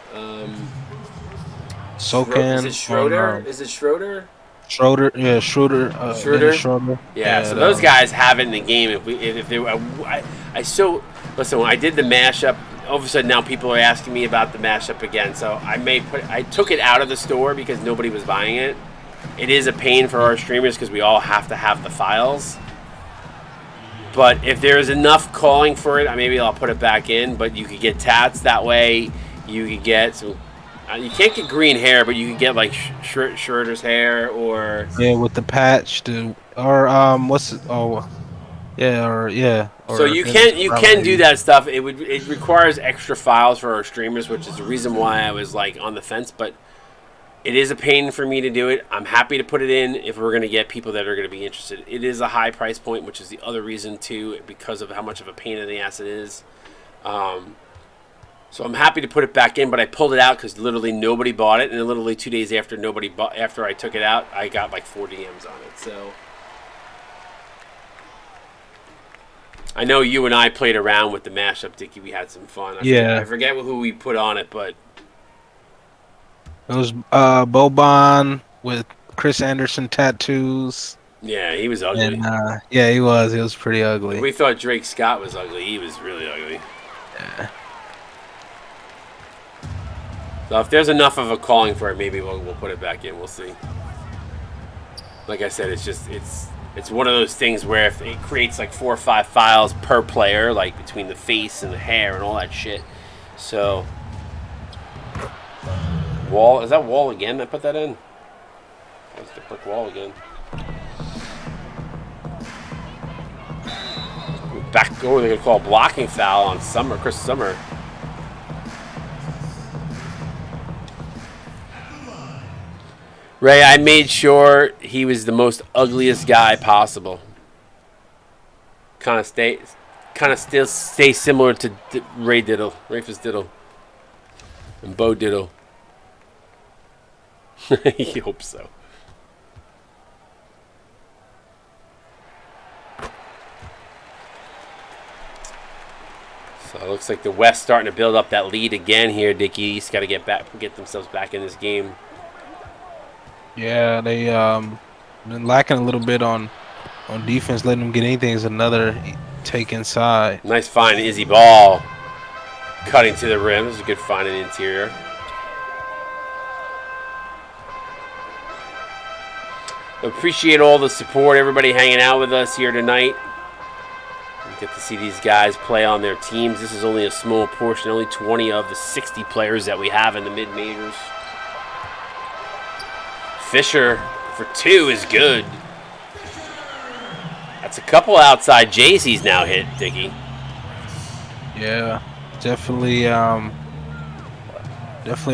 Sokan. Is it Schroeder? Is it Schroeder? Schroeder, yeah, Schroeder. Schroeder. Yeah, so those guys have it in the game. Listen, when I did the mashup, all of a sudden now people are asking me about the mashup again. So I took it out of the store because nobody was buying it. It is a pain for our streamers because we all have to have the files. But if there's enough calling for it, maybe I'll put it back in. But you could get tats that way. You could get some. You can't get green hair, but you could get like Schroeder's hair or with the patch to or what's it? Oh yeah or yeah. So you can do that stuff. It requires extra files for our streamers, which is the reason why I was like on the fence. But it is a pain for me to do it. I'm happy to put it in if we're going to get people that are going to be interested. It is a high price point, which is the other reason too, because of how much of a pain in the ass it is. So I'm happy to put it back in, but I pulled it out because literally nobody bought it, and then literally 2 days after after I took it out, I got like 4 DMs on it. So I know you and I played around with the mashup, Dickie. We had some fun. I forget who we put on it, but it was Boban with Chris Anderson tattoos. Yeah, he was ugly. And, yeah, he was. He was pretty ugly. We thought Drake Scott was ugly. He was really ugly. Yeah. So if there's enough of a calling for it, maybe we'll put it back in. We'll see. Like I said, it's one of those things where if it creates like 4 or 5 files per player, like between the face and the hair and all that shit. So wall, is that wall again? I put that in. That's the brick wall again. Back over, they're gonna call a blocking foul on Chris Summer. Ray, I made sure he was the most ugliest guy possible. Kind of still stay similar to Ray Diddle, Rafus Diddle, and Bo Diddle. He hopes so. So it looks like the West starting to build up that lead again here. Dickie East got to get themselves back in this game. Yeah, they been lacking a little bit on defense, letting them get anything. Is another take inside. Nice find, Izzy Ball, cutting to the rim. This is a good find in the interior. Appreciate all the support, everybody hanging out with us here tonight. We get to see these guys play on their teams. This is only a small portion, only 20 of the 60 players that we have in the mid-majors. Fisher for 2 is good. That's a couple outside J's he's now hit, Dickie. Yeah, definitely a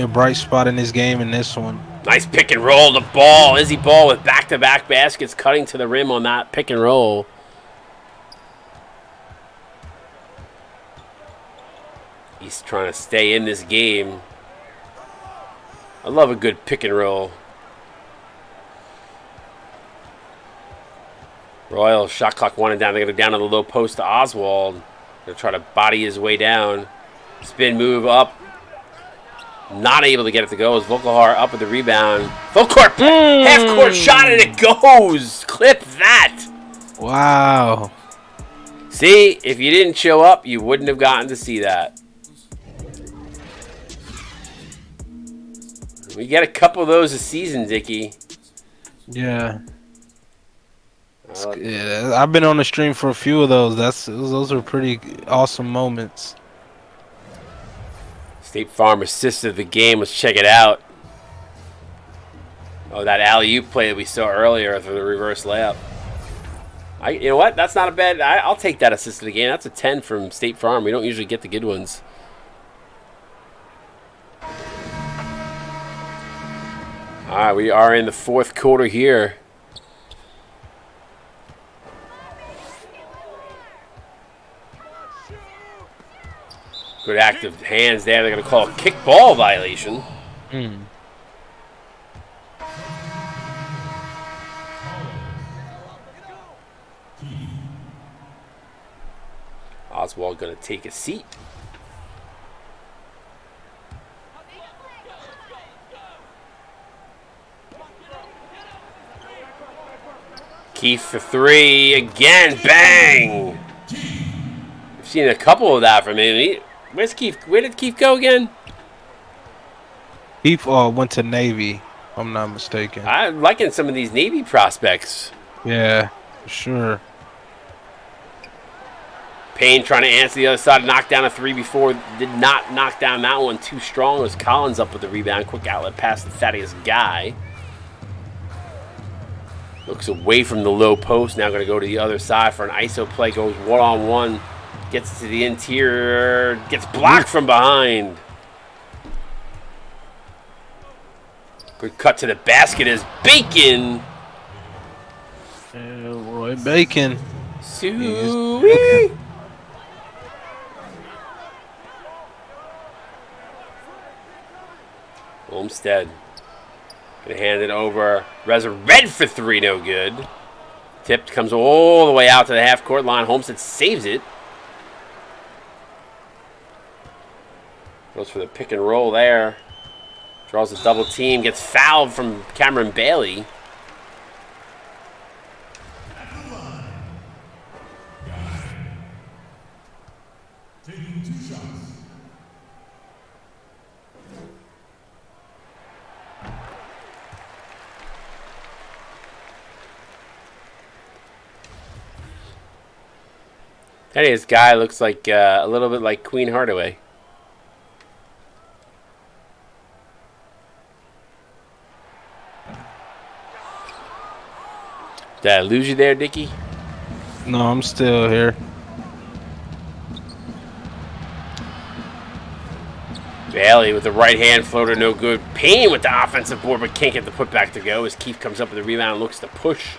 bright spot in this game in this one. Nice pick and roll. The ball, Izzy Ball with back-to-back baskets, cutting to the rim on that pick and roll. He's trying to stay in this game. I love a good pick and roll. Royal, shot clock winding down. They're going to go down to the low post to Oswald. Going to try to body his way down. Spin move up. Not able to get it to go. As Volkahar up with the rebound. Full court, half court shot, and it goes. Clip that. Wow. See, if you didn't show up, you wouldn't have gotten to see that. We get a couple of those a season, Dickie. Yeah. Yeah, I've been on the stream for a few of those. Those are pretty awesome moments. State Farm assisted the game. Let's check it out. Oh, that alley-oop play that we saw earlier for the reverse layup. You know what? That's not a bad. I'll take that assisted game. That's a 10 from State Farm. We don't usually get the good ones. All right, we are in the 4th quarter here. Good active hands there. They're going to call a kickball violation. Oswald going to take a seat. Keith for 3 again. Bang! seen a couple of that from him. Where's Keith? Where did Keith go again? He went to Navy, if I'm not mistaken. I'm liking some of these Navy prospects. Yeah, for sure. Payne trying to answer the other side, knocked down a three before, did not knock down that one too strong. It was Collins up with the rebound, quick outlet pass to Thaddeus Guy. Looks away from the low post, now going to go to the other side for an ISO play, goes one-on-one, gets to the interior, gets blocked from behind. Good cut to the basket is Bacon. Roy Bacon. Suey. Olmstead. Gonna hand it over. Reza Red for three, no good. Tipped, comes all the way out to the half-court line. Homestead saves it. Goes for the pick and roll there. Draws a double team. Gets fouled from Cameron Bailey. Taking 2 shots. This guy looks like a little bit like Queen Hardaway. Did I lose you there, Dickie? No, I'm still here. Bailey with the right hand floater, no good. Payne with the offensive board, but can't get the putback to go as Keith comes up with the rebound and looks to push.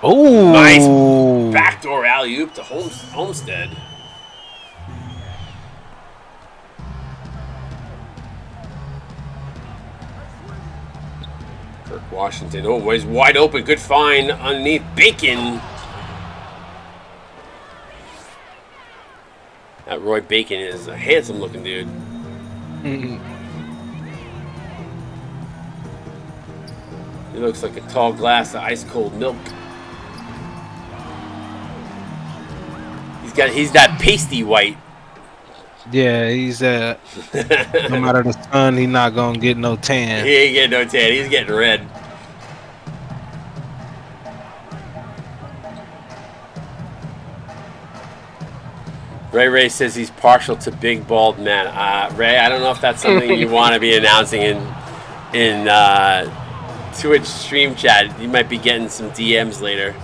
Oh, nice backdoor alley-oop to Homestead. Kirk Washington, he's wide open. Good find underneath Bacon. That Roy Bacon is a handsome-looking dude. He looks like a tall glass of ice-cold milk. He's that pasty white. Yeah, he's no matter the sun, he's not gonna get no tan. He ain't getting no tan. He's getting red. Ray says he's partial to big bald men. Ray, I don't know if that's something you want to be announcing in Twitch stream chat. You might be getting some DMs later.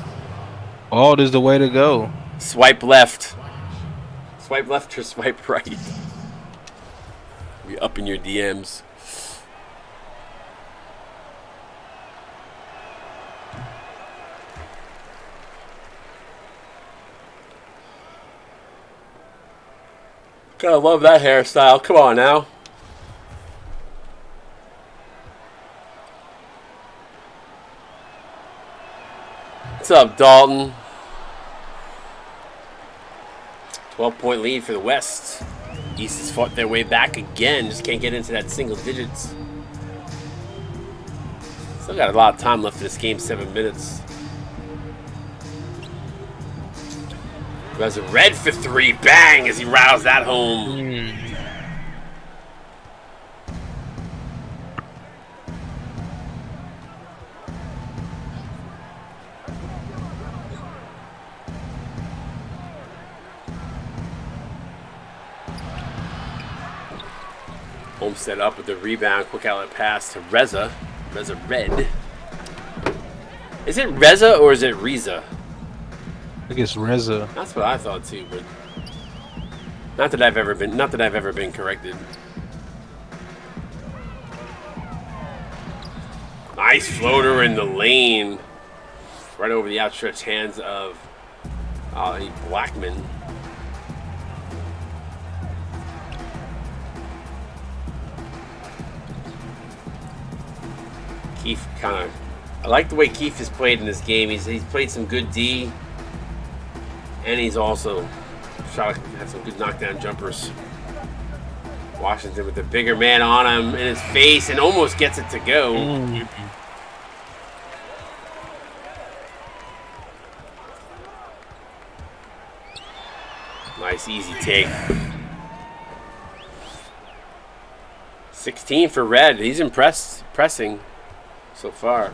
Bald is the way to go. Swipe left. Swipe left or swipe right. Be up in your DMs. Gotta love that hairstyle. Come on now. What's up, Dalton? 12-point lead for the West. East has fought their way back again. Just can't get into that single digits. Still got a lot of time left in this game. 7 minutes. Reza Red for three. Bang! As he rattles that home. Homestead up with the rebound. Quick outlet pass to Reza. Reza Red. Is it Reza or is it Reza? I think it's Reza. That's what I thought too, but not that I've ever been corrected. Nice floater in the lane. Right over the outstretched hands of Blackman. Keith I like the way Keith has played in this game. He's played some good D, and he's also had some good knockdown jumpers. Washington with the bigger man on him in his face and almost gets it to go. Nice, easy take. 16 for Red. He's impressing so far.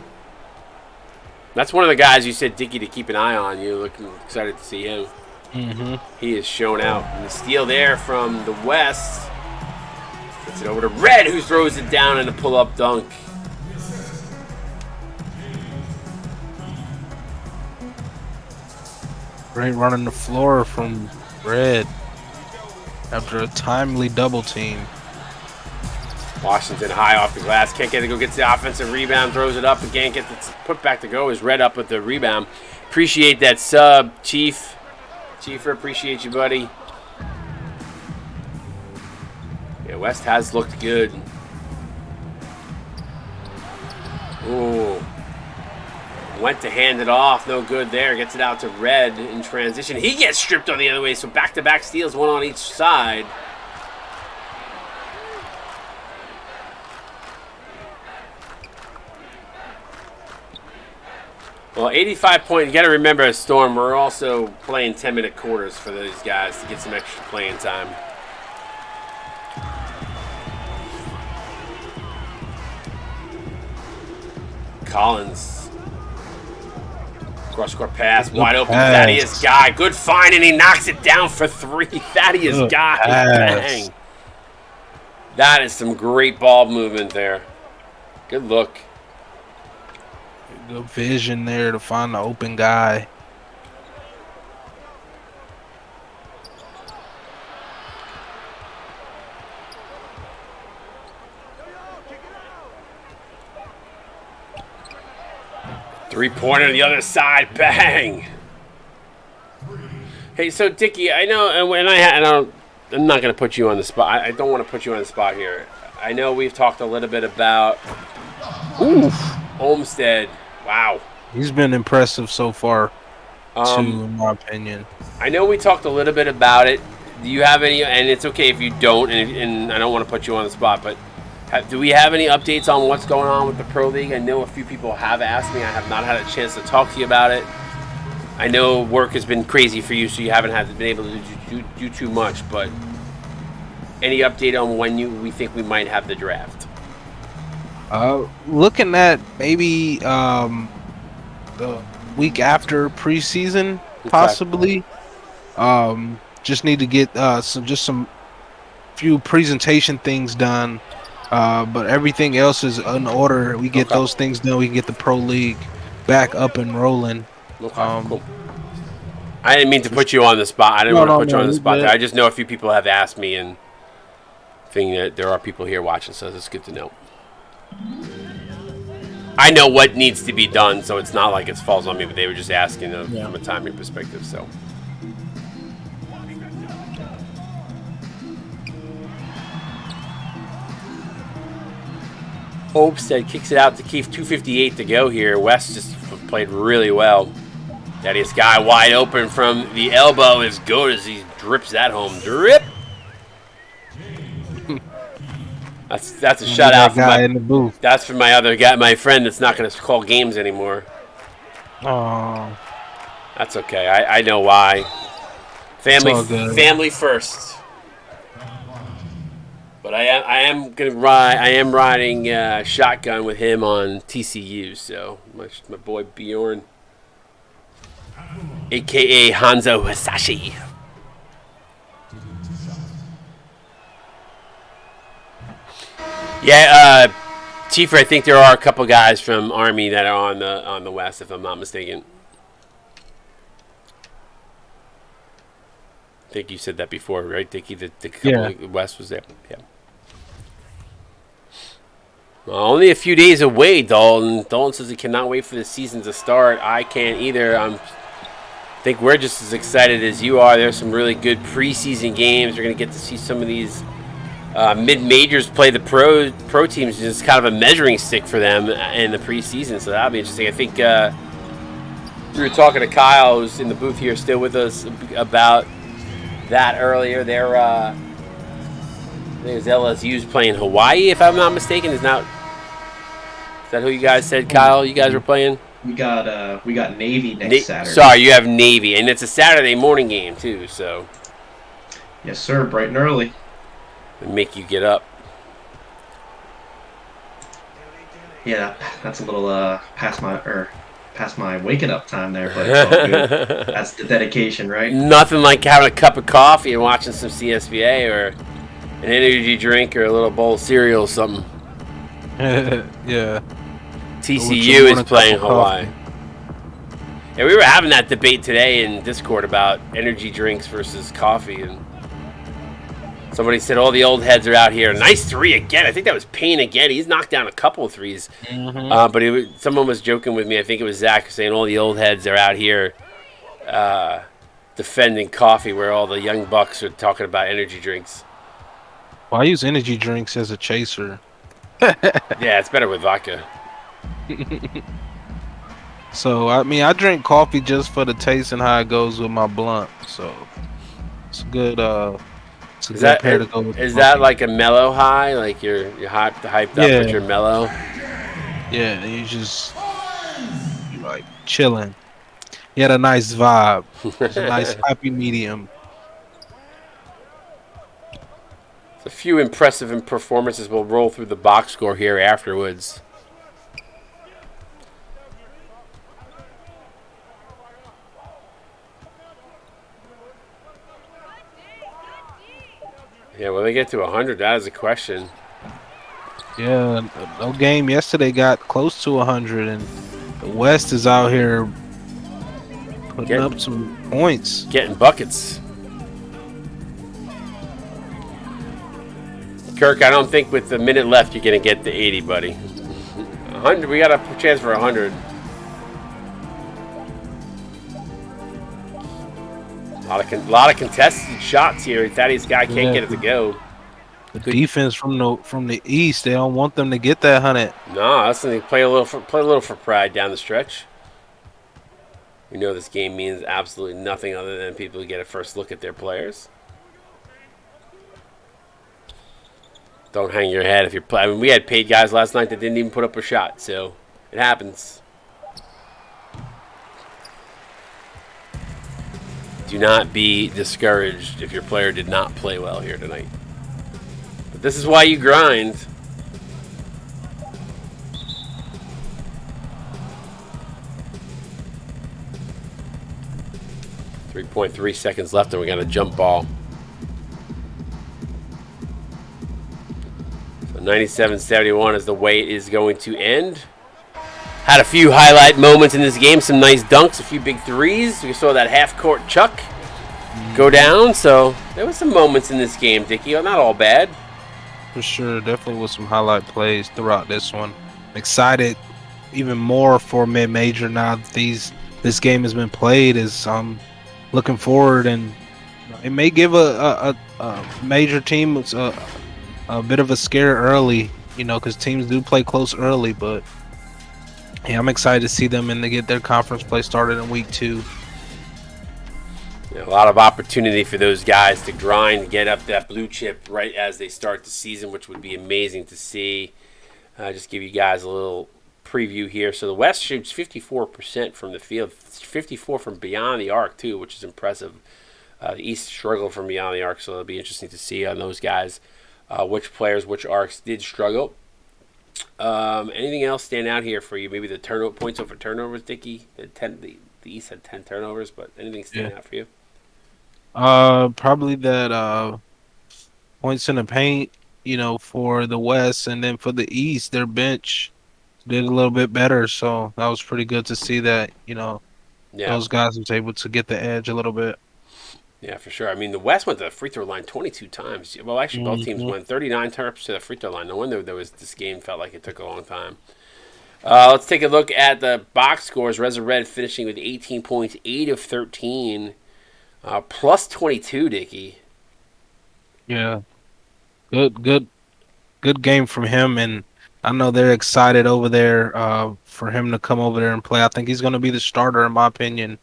That's one of the guys you said, Dickey, to keep an eye on. You're looking excited to see him. He is shown out. And the steal there from the West. Gets it over to Red, who throws it down in a pull-up dunk. Great running the floor from Red after a timely double team. Washington high off the glass. Can't get it. Gets the offensive rebound. Throws it up again. Gets it put back to go. Is Red up with the rebound. Appreciate that sub, Chief. Chiefer, appreciate you, buddy. Yeah, West has looked good. Ooh. Went to hand it off. No good there. Gets it out to Red in transition. He gets stripped on the other way. So back-to-back steals, one on each side. Well, 85 point. You got to remember, Storm, we're also playing 10-minute quarters for these guys to get some extra playing time. Collins. Cross-court pass. Wide open. Thaddeus Guy. Good find, and he knocks it down for 3. Thaddeus Guy. Bang. That is some great ball movement there. Good look. Good vision there to find the open guy. Three-pointer on the other side. Bang. Hey, so Dickey, I know, and I'm not going to put you on the spot. I don't want to put you on the spot here. I know we've talked a little bit about Olmstead. Wow. He's been impressive so far, too, in my opinion. I know we talked a little bit about it. Do you have any, and it's okay if you don't, and I don't want to put you on the spot, but do we have any updates on what's going on with the Pro League? I know a few people have asked me. I have not had a chance to talk to you about it. I know work has been crazy for you, so you haven't been able to do too much, but any update on when we think we might have the draft? Looking at maybe the week after preseason, possibly. Just need to get some few presentation things done, but everything else is in order. We get those things done. We can get the Pro League back up and rolling. Cool. I didn't mean to put you on the spot. I didn't want to put you on the spot there. I just know a few people have asked me, and think that there are people here watching, so it's good to know. I know what needs to be done, so it's not like it falls on me, but they were just asking from a timing perspective. So, Olmstead kicks it out to Keefe. 2:58 to go here. West just played really well. Thaddeus Guy wide open from the elbow is good as he drips that home. Drip. That's a shutout for my in the booth. That's for my other guy, my friend that's not going to call games anymore. Oh, that's okay. I know why. Family first. But I am riding shotgun with him on TCU. So my boy Bjorn, aka Hanzo Hisashi. Yeah, Chief, I think there are a couple guys from Army that are on the West, if I'm not mistaken. I think you said that before, right, Dickie? The couple West was there. Yeah. Well, only a few days away, Dalton. Dalton says he cannot wait for the season to start. I can't either. I think we're just as excited as you are. There's some really good preseason games. We're going to get to see some of these mid-majors play the pro teams. It's kind of a measuring stick for them in the preseason, so that'll be interesting. I think we were talking to Kyle, who's in the booth here, still with us, about that earlier. I think it's LSU's playing Hawaii, if I'm not mistaken. Is that who you guys said, Kyle? You guys were playing? We got Navy next Saturday. Sorry, you have Navy, and it's a Saturday morning game too. So yes, sir, bright and early. They make you get up. Yeah, that's a little past my waking up time there, but it's all good. That's the dedication, right? Nothing like having a cup of coffee and watching some CSBA or an energy drink or a little bowl of cereal or something. Yeah. TCU is playing Hawaii. Yeah, we were having that debate today in Discord about energy drinks versus coffee, and somebody said all the old heads are out here. Nice three again. I think that was Payne again. He's knocked down a couple of threes. Mm-hmm. But someone was joking with me. I think it was Zach saying all the old heads are out here defending coffee, where all the young bucks are talking about energy drinks. Well, I use energy drinks as a chaser. Yeah, it's better with vodka. So I drink coffee just for the taste and how it goes with my blunt. So it's a good pair to go with. Is that like a mellow high? Like you're hyped up, but you're mellow? Yeah, you're like chilling. You had a nice vibe. It's a nice happy medium. A few impressive performances will roll through the box score here afterwards. Yeah, will they get to 100? That is a question. Yeah, no game yesterday got close to 100, and the West is out here putting up some points. Getting buckets. Kirk, I don't think with the minute left you're going to get to 80, buddy. 100, we got a chance for 100. A lot of contested shots here. Thaddeus guy can't get it to go. The defense from the East, they don't want them to get that 100. No, that's something. Play a little for pride down the stretch. We know this game means absolutely nothing other than people get a first look at their players. Don't hang your head if you're playing. I mean, we had paid guys last night that didn't even put up a shot, so it happens. Do not be discouraged if your player did not play well here tonight. But this is why you grind. .3 seconds left, and we got a jump ball. 97-71 is the way it is going to end. Had a few highlight moments in this game. Some nice dunks, a few big threes. We saw that half-court chuck go down. So there was some moments in this game, Dickie. Not all bad. For sure. Definitely with some highlight plays throughout this one. I'm excited even more for mid-major now that this game has been played. As I'm looking forward, and it may give a major team a bit of a scare early, because teams do play close early. But yeah, I'm excited to see them and to get their conference play started in week 2. Yeah, a lot of opportunity for those guys to grind, get up that blue chip right as they start the season, which would be amazing to see. Just give you guys a little preview here. So the West shoots 54% from the field, 54 from beyond the arc too, which is impressive. The East struggled from beyond the arc, so it'll be interesting to see on those guys. Which players, which arcs did struggle. Anything else stand out here for you? Maybe the turnover points over turnovers, Dickie. The East had 10 turnovers, but anything stand out for you? Probably that points in the paint, for the West, and then for the East, their bench did a little bit better. So that was pretty good to see that, those guys was able to get the edge a little bit. Yeah, for sure. I mean, the West went to the free throw line 22 times. Well, actually, both teams went 39 trips to the free throw line. No wonder this game felt like it took a long time. Let's take a look at the box scores. Res Red finishing with 18 points, 8 of 13, plus 22, Dickie. Yeah, good game from him, and I know they're excited over there for him to come over there and play. I think he's going to be the starter, in my opinion.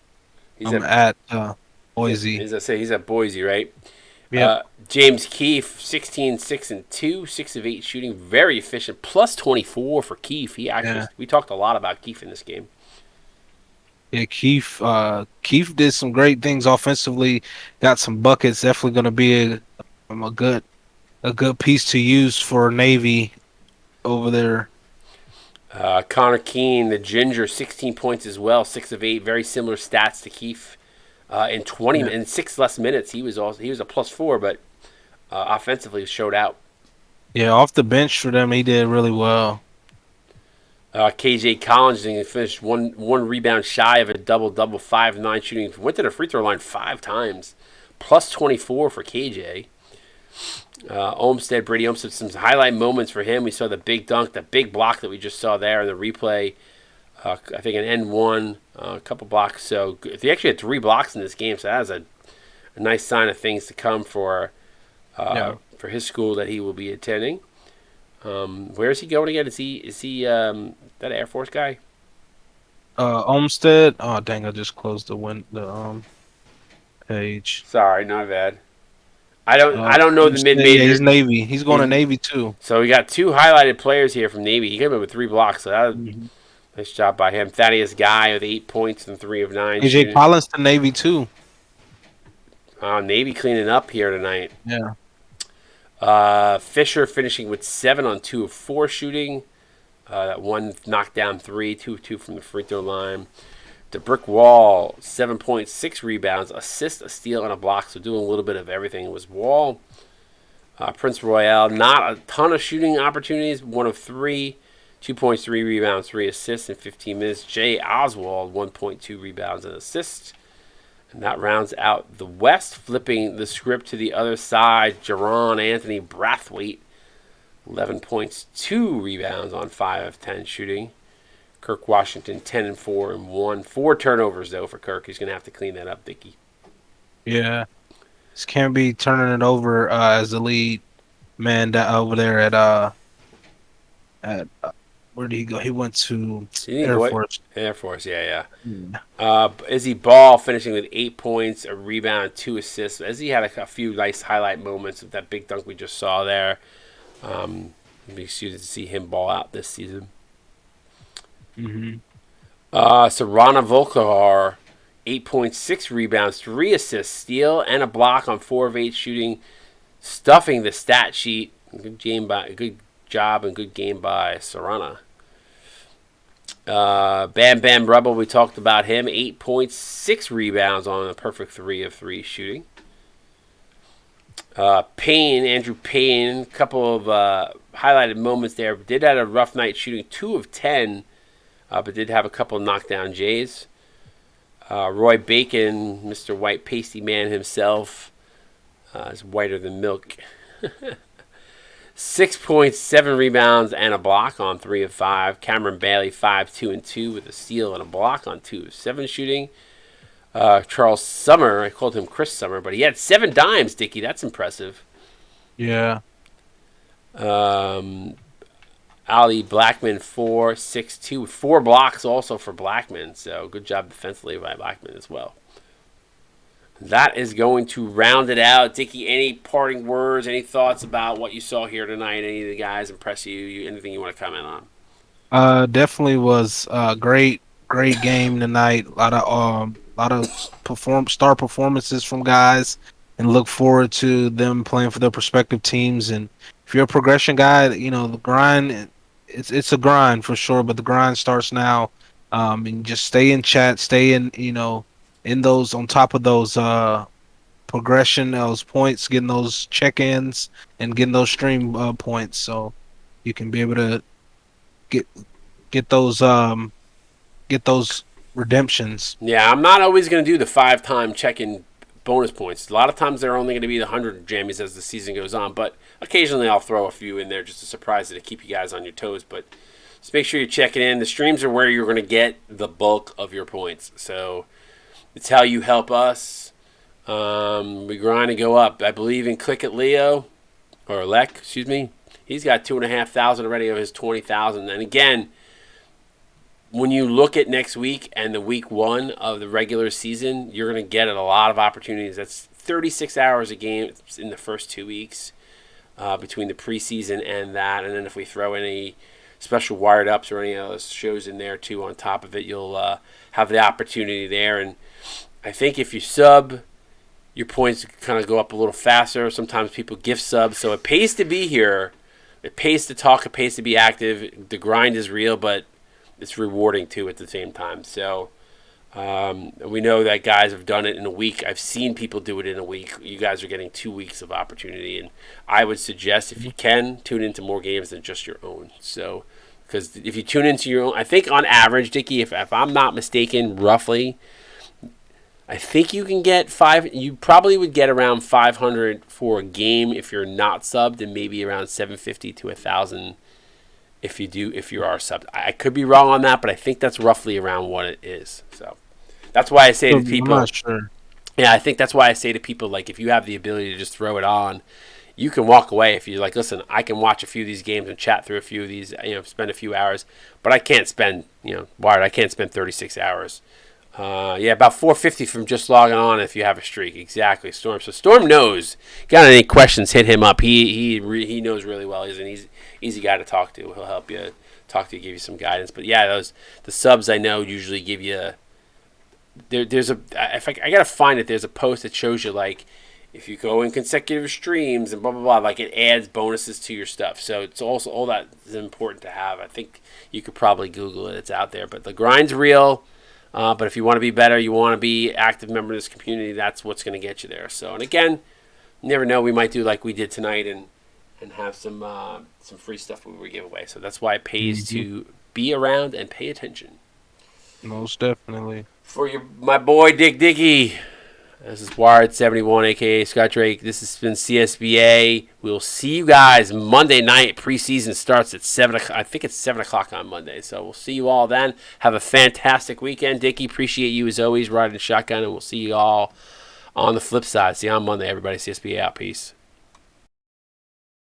At Boise. As I say, he's at Boise, right? Yeah. James Keefe, 16, 6 and 2, 6 of 8 shooting, very efficient, plus 24 for Keefe. We talked a lot about Keefe in this game. Yeah, Keith did some great things offensively. Got some buckets. Definitely going to be a good piece to use for Navy over there. Connor Keene, the Ginger, 16 points as well, 6 of 8, very similar stats to Keefe. In 6 less minutes, he was a +4, but offensively showed out. Yeah, off the bench for them, he did really well. KJ Collins finished one rebound shy of a double, 5-9 shooting. Went to the free throw line 5 times, plus 24 for KJ. Brady Olmstead, some highlight moments for him. We saw the big dunk, the big block that we just saw there in the replay. I think an N1, a couple blocks. So he actually had 3 blocks in this game, so that is a nice sign of things to come for his school that he will be attending. Where is he going again? Is he that Air Force guy? Olmstead. Oh dang! I just closed the page. Sorry, not bad. I don't know the mid major. Yeah, he's Navy. He's going to Navy too. So we got 2 highlighted players here from Navy. He came in with 3 blocks. So nice job by him. Thaddeus Guy with 8 points and 3 of 9. AJ Collins to Navy too. Navy cleaning up here tonight. Yeah. Fisher finishing with 7 on 2 of 4 shooting. That 1 knockdown 3, 2 of 2 from the free throw line. The brick wall, 7.6 rebounds, assist, a steal, and a block. So doing a little bit of everything. It was Wall. Prince Royale, not a ton of shooting opportunities. 1 of 3, 2 points, 3 rebounds, 3 assists in 15 minutes. Jay Oswald, 1.2 rebounds and assists. And that rounds out the West. Flipping the script to the other side, Jerron Anthony Brathwaite, 11 points, 2 rebounds on 5 of 10 shooting. Kirk Washington, 10 and 4 and 1. 4 turnovers, though, for Kirk. He's going to have to clean that up, Dickie. Yeah. Just can't be turning it over as the lead man over there at where did he go? He went to Air Force. Air Force, yeah. Izzy Ball finishing with 8 points, a rebound, 2 assists. Izzy had a few nice highlight moments of that big dunk we just saw there. Be excited to see him ball out this season. Sarana Volkahar, 8.6 rebounds, 3 assists, steal, and a block on 4 of 8 shooting, stuffing the stat sheet. Good job and good game by Sarana. Bam Bam Rubble, we talked about him, 8 points, 6 rebounds on a perfect 3 of 3 shooting. Andrew Payne, a couple of highlighted moments there. Did have a rough night shooting 2 of 10, but did have a couple knockdown Jays. Roy Bacon, Mr. White Pasty Man himself, is whiter than milk. 6 points, 7 rebounds, and a block on 3 of 5. Cameron Bailey, 5, 2 and 2 with a steal and a block on 2 of 7 shooting. Charles Summer, I called him Chris Summer, but he had 7 dimes, Dickie. That's impressive. Yeah. Ali Blackman, 4, 6, 2, 4 blocks also for Blackman. So good job defensively by Blackman as well. That is going to round it out. Dickie, any parting words, any thoughts about what you saw here tonight? Any of the guys impress you? Anything you want to comment on? Definitely was a great game tonight. A lot of star performances from guys, and look forward to them playing for their respective teams. And if you're a progression guy, the grind. It's a grind for sure, but the grind starts now. And just stay in chat, stay in in those, on top of those progression, those points, getting those check-ins and getting those stream points, so you can be able to get those redemptions. Yeah, I'm not always going to do the 5-time check-in bonus points. A lot of times they're only going to be the 100 jammies as the season goes on, but occasionally I'll throw a few in there just to surprise it to keep you guys on your toes. But just make sure you're checking in. The streams are where you're going to get the bulk of your points, so it's how you help us. We grind and go up. I believe in Click It Leo, or Lek, excuse me. He's got 2,500 already of his 20,000. And again, when you look at next week and the week 1 of the regular season, you're going to get a lot of opportunities. That's 36 hours a game in the first 2 weeks between the preseason and that. And then if we throw any special wired ups or any of those shows in there too on top of it, you'll have the opportunity there. And I think if you sub, your points kind of go up a little faster. Sometimes people gift subs, so it pays to be here. It pays to talk. It pays to be active. The grind is real, but it's rewarding too at the same time. So we know that guys have done it in a week. I've seen people do it in a week. You guys are getting 2 weeks of opportunity, and I would suggest if you can tune into more games than just your own. So, because if you tune into your own, I think on average, Dickie, if I'm not mistaken, roughly, I think you can get you probably would get around 500 for a game if you're not subbed, and maybe around 750 to 1,000 if you are subbed. I could be wrong on that, but I think that's roughly around what it is. So that's why I say to people, I'm not sure. Yeah, I think that's why I say to people, like, if you have the ability to just throw it on, you can walk away. If you're like, listen, I can watch a few of these games and chat through a few of these, spend a few hours, but I can't spend, Wired, I can't spend 36 hours. About 450 from just logging on if you have a streak. Exactly, Storm. So Storm knows. Got any questions, hit him up. He knows really well. He's an easy guy to talk to. He'll help you give you some guidance. But yeah, the subs I know usually give you. There's I gotta find it. There's a post that shows you, like, if you go in consecutive streams and blah blah blah, like, it adds bonuses to your stuff. So it's also, all that is important to have. I think you could probably Google it. It's out there. But the grind's real. But if you want to be better, you want to be active member of this community, that's what's going to get you there. So, and again, you never know, we might do like we did tonight and have some free stuff we give away. So that's why it pays to be around and pay attention. Most definitely. For my boy Dick Dickey, this is Wired 71, a.k.a. Scott Drake. This has been CSBA. We'll see you guys Monday night. Preseason starts at 7 o'clock. I think it's 7 o'clock on Monday. So we'll see you all then. Have a fantastic weekend. Dickie, appreciate you as always riding shotgun, and we'll see you all on the flip side. See you on Monday, everybody. CSBA out. Peace.